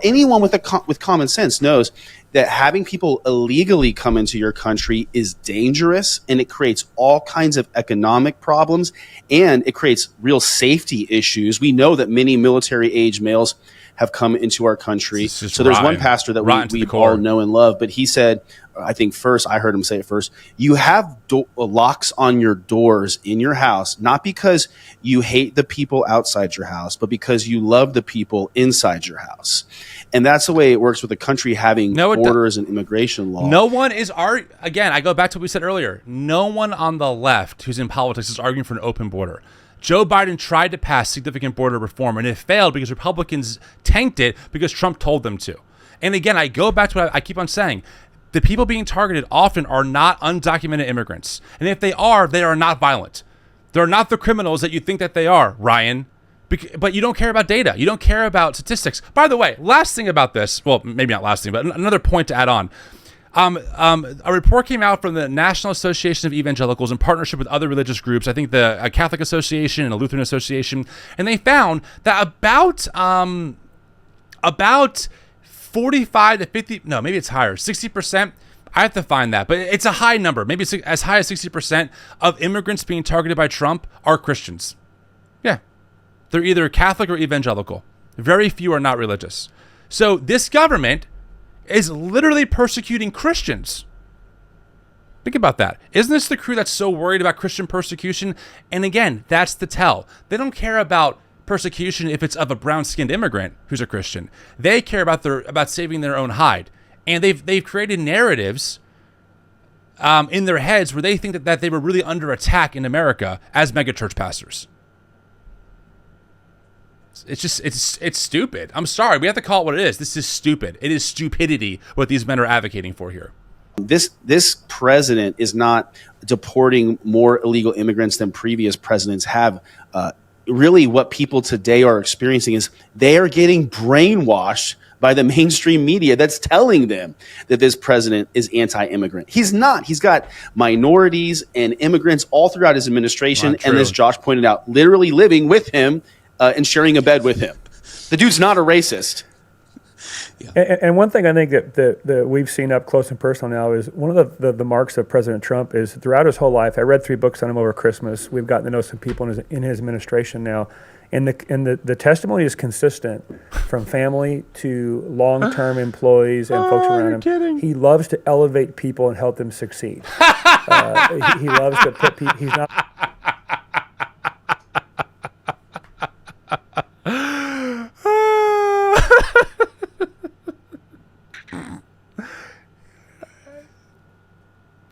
anyone with common sense knows that having people illegally come into your country is dangerous, and it creates all kinds of economic problems, and it creates real safety issues. We know that many military-age males have come into our country. So there's one pastor that we all know and love, but he said, I think first, I heard him say it first, you have locks on your doors in your house, not because you hate the people outside your house, but because you love the people inside your house. And that's the way it works with the country having borders and immigration law. No one is, again, I go back to what we said earlier. No one on the left who's in politics is arguing for an open border. Joe Biden tried to pass significant border reform, and it failed because Republicans tanked it because Trump told them to. And again, I go back to what I keep on saying. The people being targeted often are not undocumented immigrants. And if they are not violent. They're not the criminals that you think that they are, Ryan. But you don't care about data. You don't care about statistics. By the way, last thing about this, well, maybe not last thing, but another point to add on. A report came out from the National Association of Evangelicals in partnership with other religious groups. I think the Catholic Association and the Lutheran Association. And they found that about 45 to 50, no, maybe it's higher, 60%. I have to find that, but it's a high number. Maybe it's as high as 60% of immigrants being targeted by Trump are Christians. Yeah. They're either Catholic or evangelical. Very few are not religious. So this government is literally persecuting Christians. Think about that. Isn't this the crew that's so worried about Christian persecution? And again, that's the tell. They don't care about persecution if it's of a brown-skinned immigrant who's a Christian. They care about saving their own hide. And they've created narratives in their heads where they think that they were really under attack in America as megachurch pastors. It's stupid. I'm sorry. We have to call it what it is. This is stupid. It is stupidity what these men are advocating for here. This president is not deporting more illegal immigrants than previous presidents have. Really, what people today are experiencing is they are getting brainwashed by the mainstream media that's telling them that this president is anti-immigrant. He's not. He's got minorities and immigrants all throughout his administration. And as Josh pointed out, literally living with him and sharing a bed with him. The dude's not a racist. Yeah. And one thing I think that we've seen up close and personal now is one of the marks of President Trump is throughout his whole life. I read 3 books on him over Christmas. We've gotten to know some people in his administration now. And the testimony is consistent from family to long-term employees and folks around him. Kidding. He loves to elevate people and help them succeed. He loves to put people, he's not...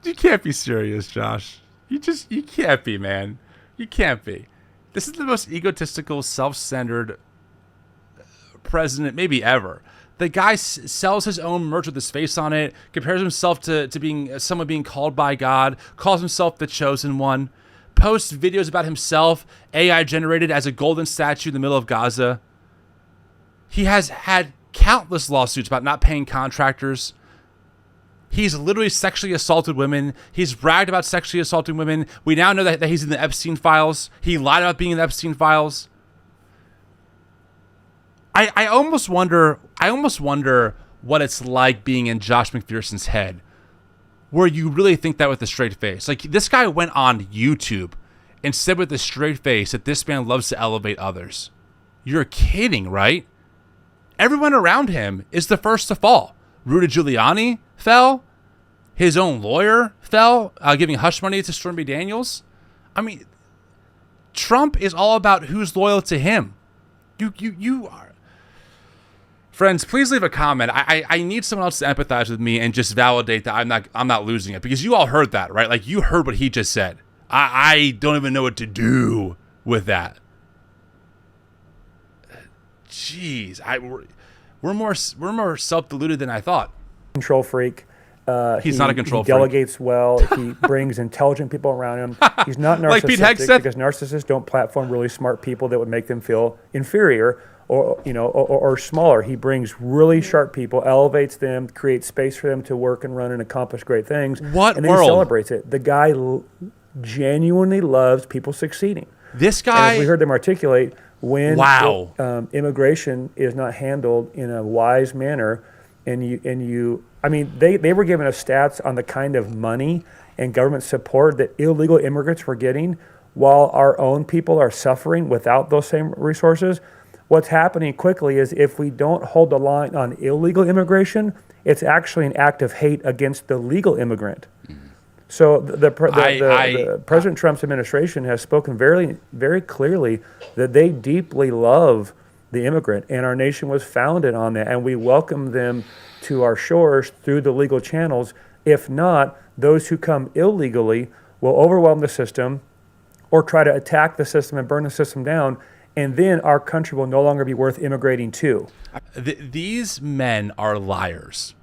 You can't be serious, Josh. You can't be, man. You can't be. This is the most egotistical, self-centered president maybe ever. The guy sells his own merch with his face on it, compares himself to being someone being called by God, calls himself the chosen one, posts videos about himself, AI generated as a golden statue in the middle of Gaza. He has had countless lawsuits about not paying contractors. He's literally sexually assaulted women. He's bragged about sexually assaulting women. We now know that he's in the Epstein files. He lied about being in the Epstein files. I almost wonder what it's like being in Josh McPherson's head, where you really think that with a straight face. Like, this guy went on YouTube and said with a straight face that this man loves to elevate others. You're kidding, right? Everyone around him is the first to fall. Rudy Giuliani, fell. His own lawyer fell, giving hush money to Stormy Daniels. I mean, Trump is all about who's loyal to him. You are. Friends, please leave a comment. I need someone else to empathize with me and just validate that I'm not losing it, because you all heard that, right? Like, you heard what he just said. I don't even know what to do with that. Jeez, we're more self-deluded than I thought. Control freak. He's not a control freak. He delegates well. He brings intelligent people around him. He's not narcissistic, like Pete Heck said, because narcissists don't platform really smart people that would make them feel inferior or smaller. He brings really sharp people, elevates them, creates space for them to work and run and accomplish great things. And then he celebrates it. The guy genuinely loves people succeeding. This guy, and as we heard them articulate, when immigration is not handled in a wise manner, and you, I mean, they were giving us stats on the kind of money and government support that illegal immigrants were getting, while our own people are suffering without those same resources. What's happening quickly is, if we don't hold the line on illegal immigration, it's actually an act of hate against the legal immigrant. So the President Trump's administration has spoken very, very clearly that they deeply love the immigrant, and our nation was founded on that, and we welcome them to our shores through the legal channels. If not, those who come illegally will overwhelm the system or try to attack the system and burn the system down, and then our country will no longer be worth immigrating to. These men are liars.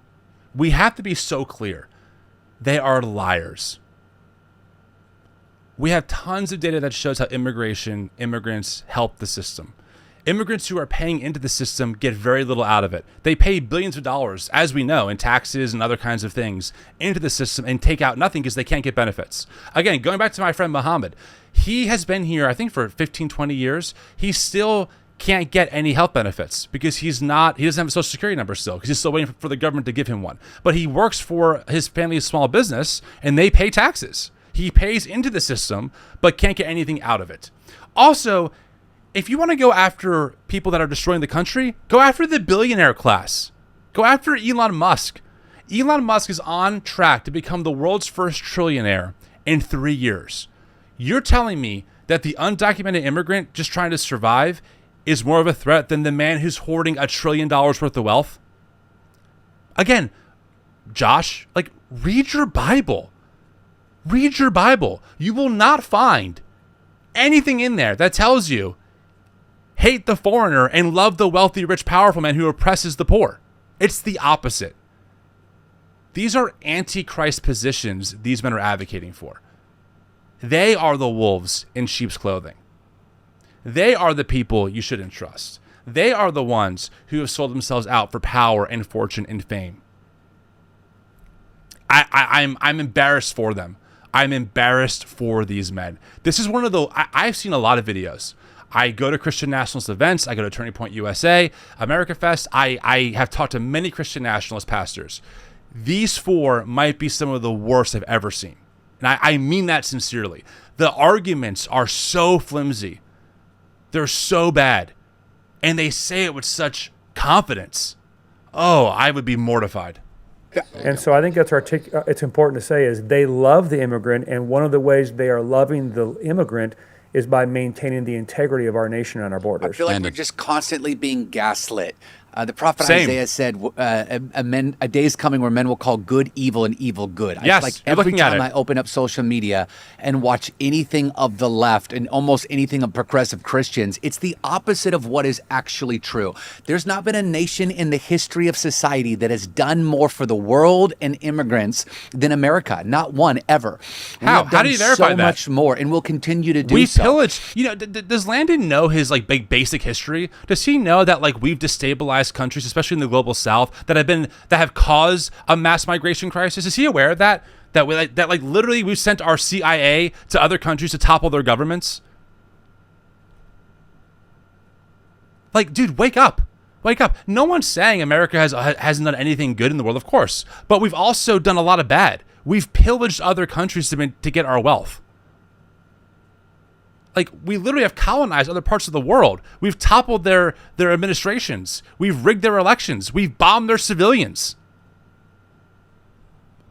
We have to be so clear. They are liars. We have tons of data that shows how immigrants help the system. Immigrants who are paying into the system get very little out of it. They pay billions of dollars, as we know, in taxes and other kinds of things into the system and take out nothing because they can't get benefits. Again, going back to my friend Muhammad, he has been here, I think, for 15, 20 years. He still can't get any health benefits because he doesn't have a social security number still, because he's still waiting for the government to give him one. But he works for his family's small business and they pay taxes. He pays into the system but can't get anything out of it. Also, if you want to go after people that are destroying the country, go after the billionaire class. Go after Elon Musk. Elon Musk is on track to become the world's first trillionaire in 3 years. You're telling me that the undocumented immigrant just trying to survive is more of a threat than the man who's hoarding $1 trillion worth of wealth? Again, Josh, read your Bible. Read your Bible. You will not find anything in there that tells you hate the foreigner and love the wealthy, rich, powerful man who oppresses the poor. It's the opposite. These are anti-Christ positions these men are advocating for. They are the wolves in sheep's clothing. They are the people you shouldn't trust. They are the ones who have sold themselves out for power and fortune and fame. I'm embarrassed for them. I'm embarrassed for these men. This is one of the... I've seen a lot of videos. I go to Christian Nationalist events. I go to Turning Point USA, America Fest. I have talked to many Christian Nationalist pastors. These four might be some of the worst I've ever seen. And I mean that sincerely. The arguments are so flimsy. They're so bad. And they say it with such confidence. Oh, I would be mortified. And so I think that's it's important to say is they love the immigrant, and one of the ways they are loving the immigrant is by maintaining the integrity of our nation and our borders. I feel like we're just constantly being gaslit. The prophet Isaiah said, a day is coming where men will call good evil and evil good. Yes, every time I open up social media and watch anything of the left and almost anything of progressive Christians, it's the opposite of what is actually true. There's not been a nation in the history of society that has done more for the world and immigrants than America. Not one, ever. How do you verify so that? Much more, and we'll continue to do we so. Pillaged. Does Landon know his big basic history? Does he know that we've destabilized countries, especially in the global South, that have caused a mass migration crisis? Is he aware of that? That literally we've sent our CIA to other countries to topple their governments? Dude, wake up. Wake up. No one's saying America hasn't done anything good in the world, of course. But we've also done a lot of bad. We've pillaged other countries to get our wealth. We literally have colonized other parts of the world. We've toppled their administrations. We've rigged their elections. We've bombed their civilians.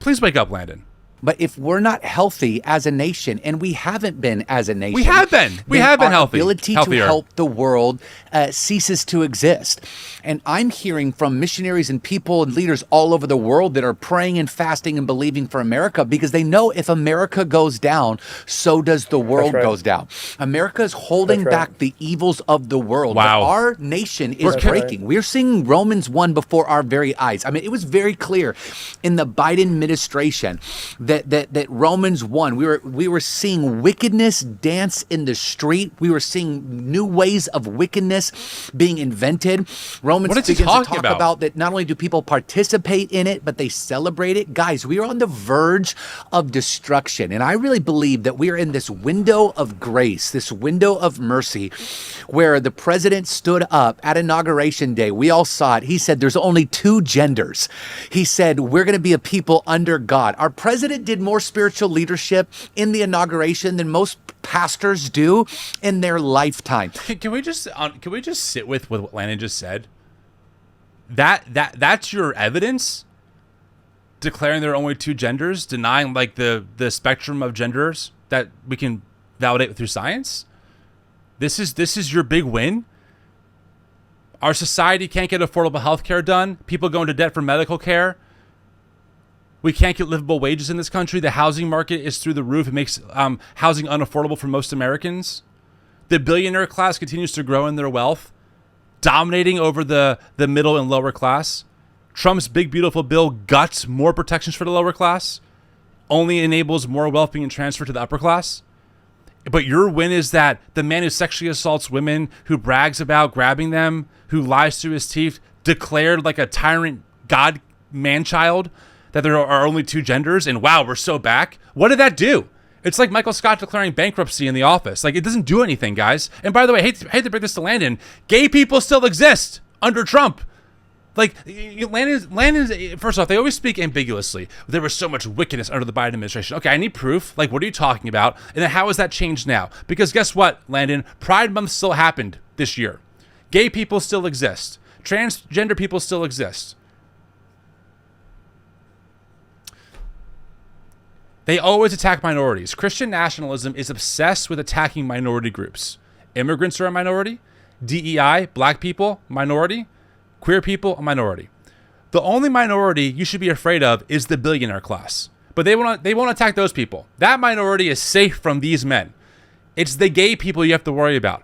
Please wake up, Landon. But if we're not healthy as a nation, and we haven't been as a nation, we have been healthy. Our ability to help the world ceases to exist. And I'm hearing from missionaries and people and leaders all over the world that are praying and fasting and believing for America because they know if America goes down, so does the world goes down. America is holding back the evils of the world. Wow. But our nation is breaking. We're seeing Romans 1 before our very eyes. I mean, it was very clear in the Biden administration that Romans 1, we were seeing wickedness dance in the street. We were seeing new ways of wickedness being invented. Romans begins to talk about that not only do people participate in it, but they celebrate it. Guys, we are on the verge of destruction. And I really believe that we are in this window of grace, this window of mercy, where the president stood up at Inauguration Day. We all saw it. He said there's only 2 genders. He said we're going to be a people under God. Our president did more spiritual leadership in the inauguration than most pastors do in their lifetime. Can we just sit with what Landon just said? That's your evidence? Declaring there are only 2 genders, denying like the spectrum of genders that we can validate through science? This is your big win? Our society can't get affordable health care done. People go into debt for medical care. We can't get livable wages in this country. The housing market is through the roof. It makes housing unaffordable for most Americans. The billionaire class continues to grow in their wealth, dominating over the middle and lower class. Trump's big, beautiful bill guts more protections for the lower class, only enables more wealth being transferred to the upper class. But your win is that the man who sexually assaults women, who brags about grabbing them, who lies through his teeth, declared like a tyrant God man-child that there are only 2 genders, and wow, we're so back. What did that do? It's like Michael Scott declaring bankruptcy in The Office. Like, it doesn't do anything, guys. And by the way, I hate to break this to Landon, gay people still exist under Trump. Like, Landon's, first off, they always speak ambiguously. There was so much wickedness under the Biden administration. Okay, I need proof. Like, what are you talking about? And then how has that changed now? Because guess what, Landon? Pride Month still happened this year. Gay people still exist. Transgender people still exist. They always attack minorities. Christian nationalism is obsessed with attacking minority groups. Immigrants are a minority. DEI, black people, minority. Queer people, a minority. The only minority you should be afraid of is the billionaire class. But they won't attack those people. That minority is safe from these men. It's the gay people you have to worry about.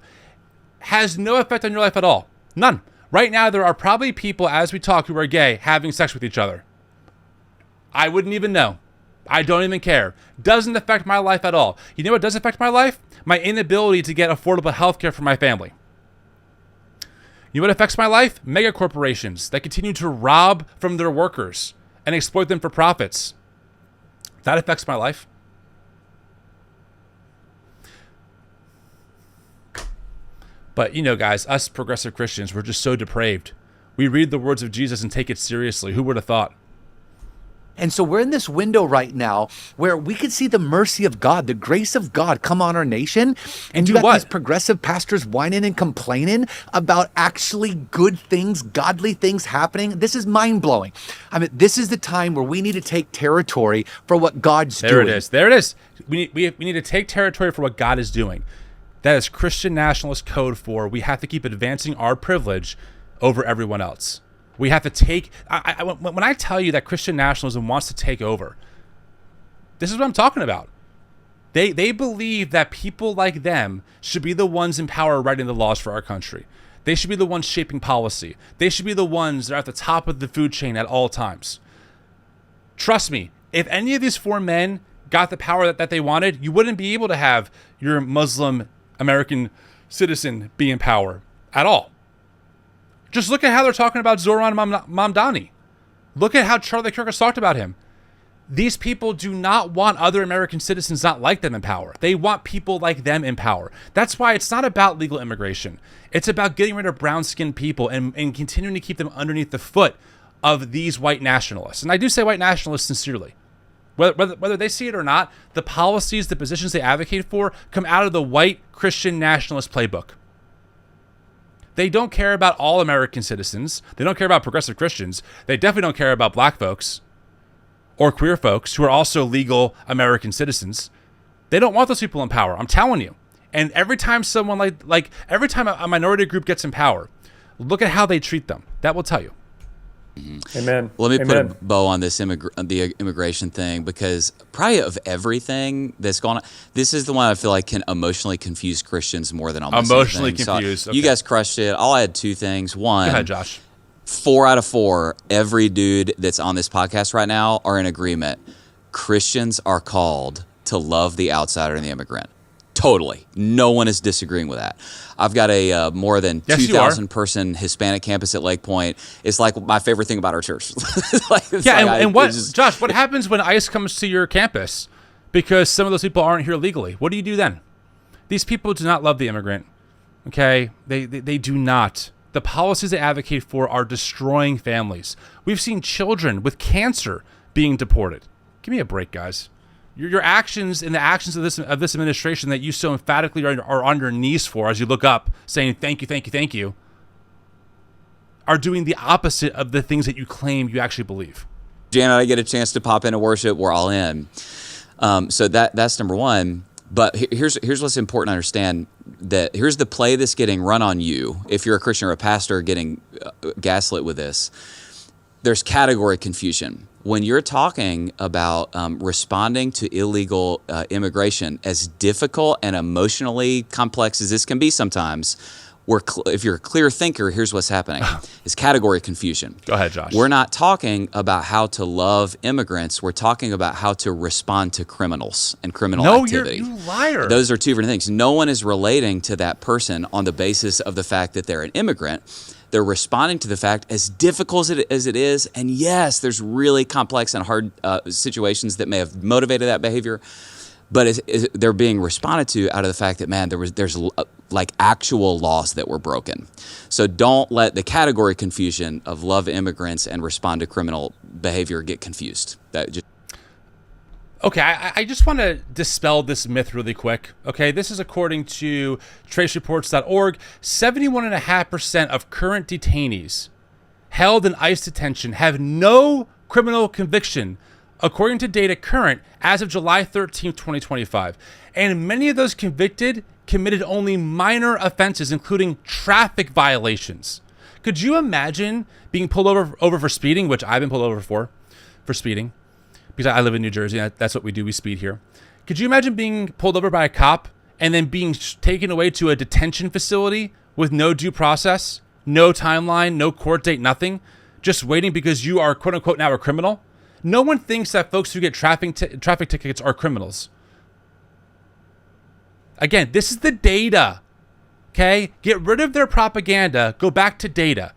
Has no effect on your life at all. None. Right now, there are probably people, as we talk, who are gay having sex with each other. I wouldn't even know. I don't even care. Doesn't affect my life at all. You know what does affect my life? My inability to get affordable health care for my family. You know what affects my life? Mega corporations that continue to rob from their workers and exploit them for profits. That affects my life. But, you know, guys, us progressive Christians, we're just so depraved. We read the words of Jesus and take it seriously. Who would have thought? And so we're in this window right now where we could see the mercy of God, the grace of God come on our nation. And you got these progressive pastors whining and complaining about actually good things, godly things happening. This is mind-blowing. I mean, this is the time where we need to take territory for what God's doing. There it is. We need to take territory for what God is doing. That is Christian nationalist code for we have to keep advancing our privilege over everyone else. We have to take, when I tell you that Christian nationalism wants to take over, this is what I'm talking about. They believe that people like them should be the ones in power writing the laws for our country. They should be the ones shaping policy. They should be the ones that are at the top of the food chain at all times. Trust me, if any of these 4 men got the power that they wanted, you wouldn't be able to have your Muslim American citizen be in power at all. Just look at how they're talking about Zoran Mamdani. Look at how Charlie Kirk has talked about him. These people do not want other American citizens not like them in power. They want people like them in power. That's why it's not about legal immigration. It's about getting rid of brown-skinned people and continuing to keep them underneath the foot of these white nationalists. And I do say white nationalists sincerely. Whether they see it or not, the policies, the positions they advocate for come out of the white Christian nationalist playbook. They don't care about all American citizens. They don't care about progressive Christians. They definitely don't care about black folks or queer folks who are also legal American citizens. They don't want those people in power. I'm telling you. And every time someone like every time a minority group gets in power, look at how they treat them. That will tell you. Amen. Well, let me Amen. put a bow on this the immigration thing, because probably of everything that's going on, this is the one I feel like can emotionally confuse Christians more than almost emotionally anything. confused. So okay. You guys crushed it. I'll add two things. One, go ahead, Josh. 4 out of 4, every dude that's on this podcast right now are in agreement. Christians are called to love the outsider and the immigrant. Totally. No one is disagreeing with that. I've got a more than 2,000 person Hispanic campus at Lake Point. It's like my favorite thing about our church. Josh, what happens when ICE comes to your campus because some of those people aren't here legally? What do you do then? These people do not love the immigrant. Okay? They do not. The policies they advocate for are destroying families. We've seen children with cancer being deported. Give me a break, guys. Your actions and the actions of this administration that you so emphatically are on your knees for as you look up, saying thank you, are doing the opposite of the things that you claim you actually believe. Janet, I get a chance to pop into worship. We're all in. So that's number one. But here's what's important to understand, that here's the play that's getting run on you. If you're a Christian or a pastor getting gaslit with this, there's category confusion. When you're talking about responding to illegal immigration, as difficult and emotionally complex as this can be sometimes, if you're a clear thinker, here's what's happening. It's category confusion. Go ahead, Josh. We're not talking about how to love immigrants. We're talking about how to respond to criminals and criminal activity. You liar. Those are two different things. No one is relating to that person on the basis of the fact that they're an immigrant. They're responding to the fact, as difficult as it is, and yes, there's really complex and hard situations that may have motivated that behavior, but they're being responded to out of the fact that, man, there's like actual laws that were broken. So don't let the category confusion of love immigrants and respond to criminal behavior get confused. Okay, I just want to dispel this myth really quick. Okay, this is according to tracereports.org. 71.5% of current detainees held in ICE detention have no criminal conviction, according to data current as of July 13th, 2025. And many of those convicted committed only minor offenses, including traffic violations. Could you imagine being pulled over for speeding, which I've been pulled over for speeding? Because I live in New Jersey, and that's what we do. We speed here. Could you imagine being pulled over by a cop and then being taken away to a detention facility with no due process, no timeline, no court date, nothing, just waiting because you are, quote unquote, now a criminal? No one thinks that folks who get traffic tickets are criminals. Again, this is the data. Okay? Get rid of their propaganda. Go back to data.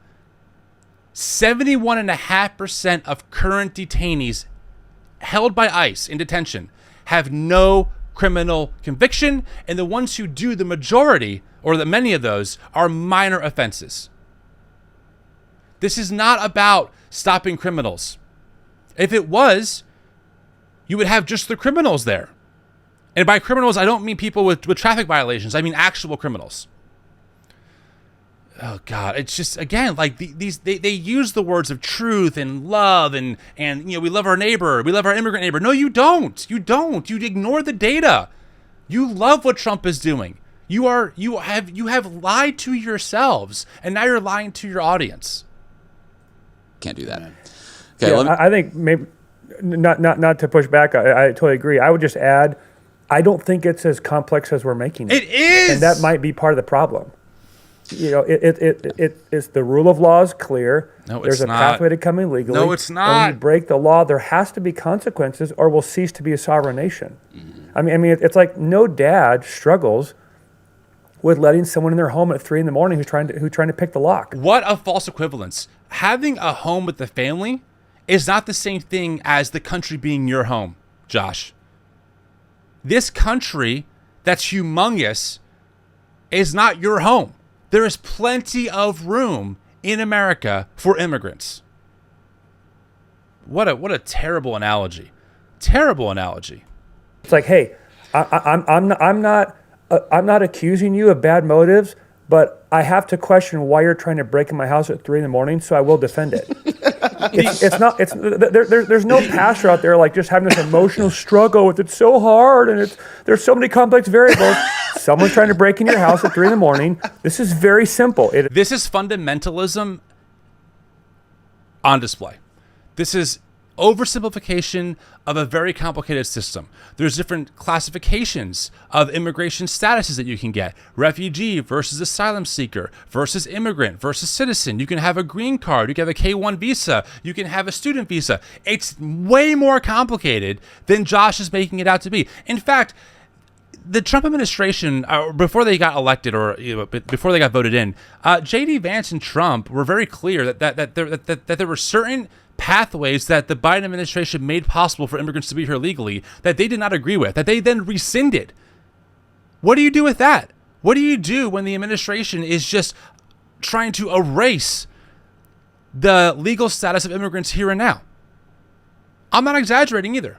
71.5% of current detainees held by ICE in detention have no criminal conviction, and the ones who do, the majority, or the many of those, are minor offenses. This is not about stopping criminals. If it was, you would have just the criminals there. And by criminals, I don't mean people with traffic violations. I mean actual criminals. Oh God, it's just, again, like they use the words of truth and love and we love our neighbor, we love our immigrant neighbor. No, you don't. You ignore the data. You love what Trump is doing. You have lied to yourselves, and now you're lying to your audience. Can't do that. Okay, yeah, I think maybe not to push back. I totally agree. I would just add, I don't think it's as complex as we're making it. It is, and that might be part of the problem. It's the rule of law is clear. No, it's There's a not. pathway to coming legally. No, it's not. And when you break the law, there has to be consequences, or we'll cease to be a sovereign nation. Mm-hmm. I mean, it's like no dad struggles with letting someone in their home at 3 a.m. who's trying to pick the lock. What a false equivalence! Having a home with the family is not the same thing as the country being your home, Josh. This country that's humongous is not your home. There is plenty of room in America for immigrants. What a terrible analogy. Terrible analogy. It's like, hey, I'm not accusing you of bad motives, but I have to question why you're trying to break in my house at 3 a.m, so I will defend it. There's no pastor out there like just having this emotional struggle with it's so hard and there's so many complex variables. Someone's trying to break in your house at 3 a.m. This is very simple. This is fundamentalism on display. This is oversimplification of a very complicated system. There's different classifications of immigration statuses that you can get. Refugee versus asylum seeker versus immigrant versus citizen. You can have a green card. You can have a K-1 visa. You can have a student visa. It's way more complicated than Josh is making it out to be. In fact, the Trump administration, before they got elected or before they got voted in, J.D. Vance and Trump were very clear that there were certain pathways that the Biden administration made possible for immigrants to be here legally that they did not agree with, that they then rescinded. What do you do with that? What do you do when the administration is just trying to erase the legal status of immigrants here and now? I'm not exaggerating either.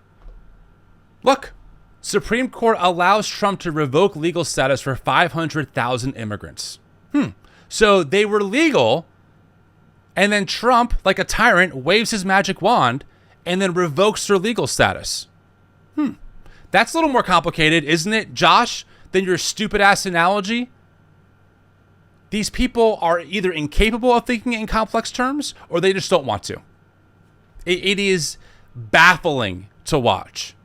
Look, Supreme Court allows Trump to revoke legal status for 500,000 immigrants. So they were legal, and then Trump, like a tyrant, waves his magic wand and then revokes their legal status. That's a little more complicated, isn't it, Josh, than your stupid-ass analogy? These people are either incapable of thinking in complex terms or they just don't want to. It is baffling to watch.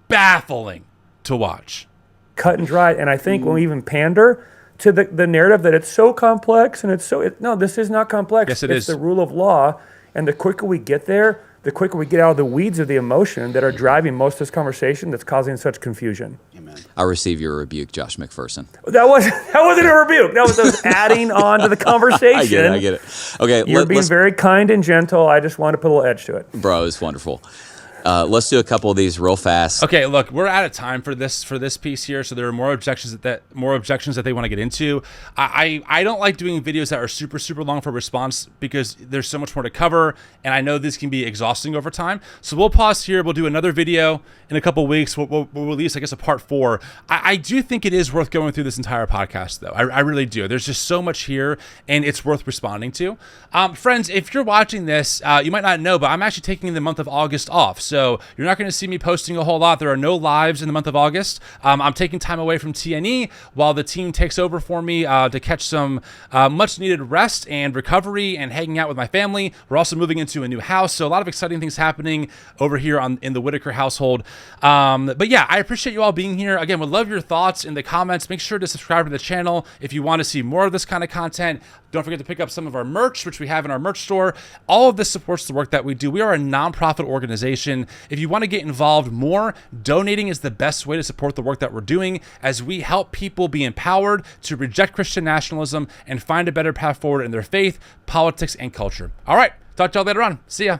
Baffling to watch. Cut and dry. And I think when we even pander to the narrative that it's so complex and no, this is not complex. Yes, it's the rule of law. And the quicker we get there, the quicker we get out of the weeds of the emotion that are driving most of this conversation that's causing such confusion. Amen. I receive your rebuke, Josh McPherson. That wasn't a rebuke. That was adding on to the conversation. I get it. Okay, You're being very kind and gentle. I just want to put a little edge to it. Bro, it's wonderful. Let's do a couple of these real fast. Okay, look, we're out of time for this piece here, so there are more objections that they want to get into. I don't like doing videos that are super, super long for response because there's so much more to cover, and I know this can be exhausting over time. So we'll pause here. We'll do another video in a couple of weeks. We'll release, I guess, a part 4. I do think it is worth going through this entire podcast, though. I really do. There's just so much here, and it's worth responding to. Friends, if you're watching this, you might not know, but I'm actually taking the month of August off. So you're not going to see me posting a whole lot. There are no lives in the month of August. I'm taking time away from TNE while the team takes over for me to catch some much needed rest and recovery and hanging out with my family. We're also moving into a new house, so a lot of exciting things happening over here in the Whitaker household. But yeah, I appreciate you all being here. Again, would love your thoughts in the comments. Make sure to subscribe to the channel if you want to see more of this kind of content. Don't forget to pick up some of our merch, which we have in our merch store. All of this supports the work that we do. We are a nonprofit organization. If you want to get involved more, donating is the best way to support the work that we're doing as we help people be empowered to reject Christian nationalism and find a better path forward in their faith, politics, and culture. All right, talk to y'all later on. See ya.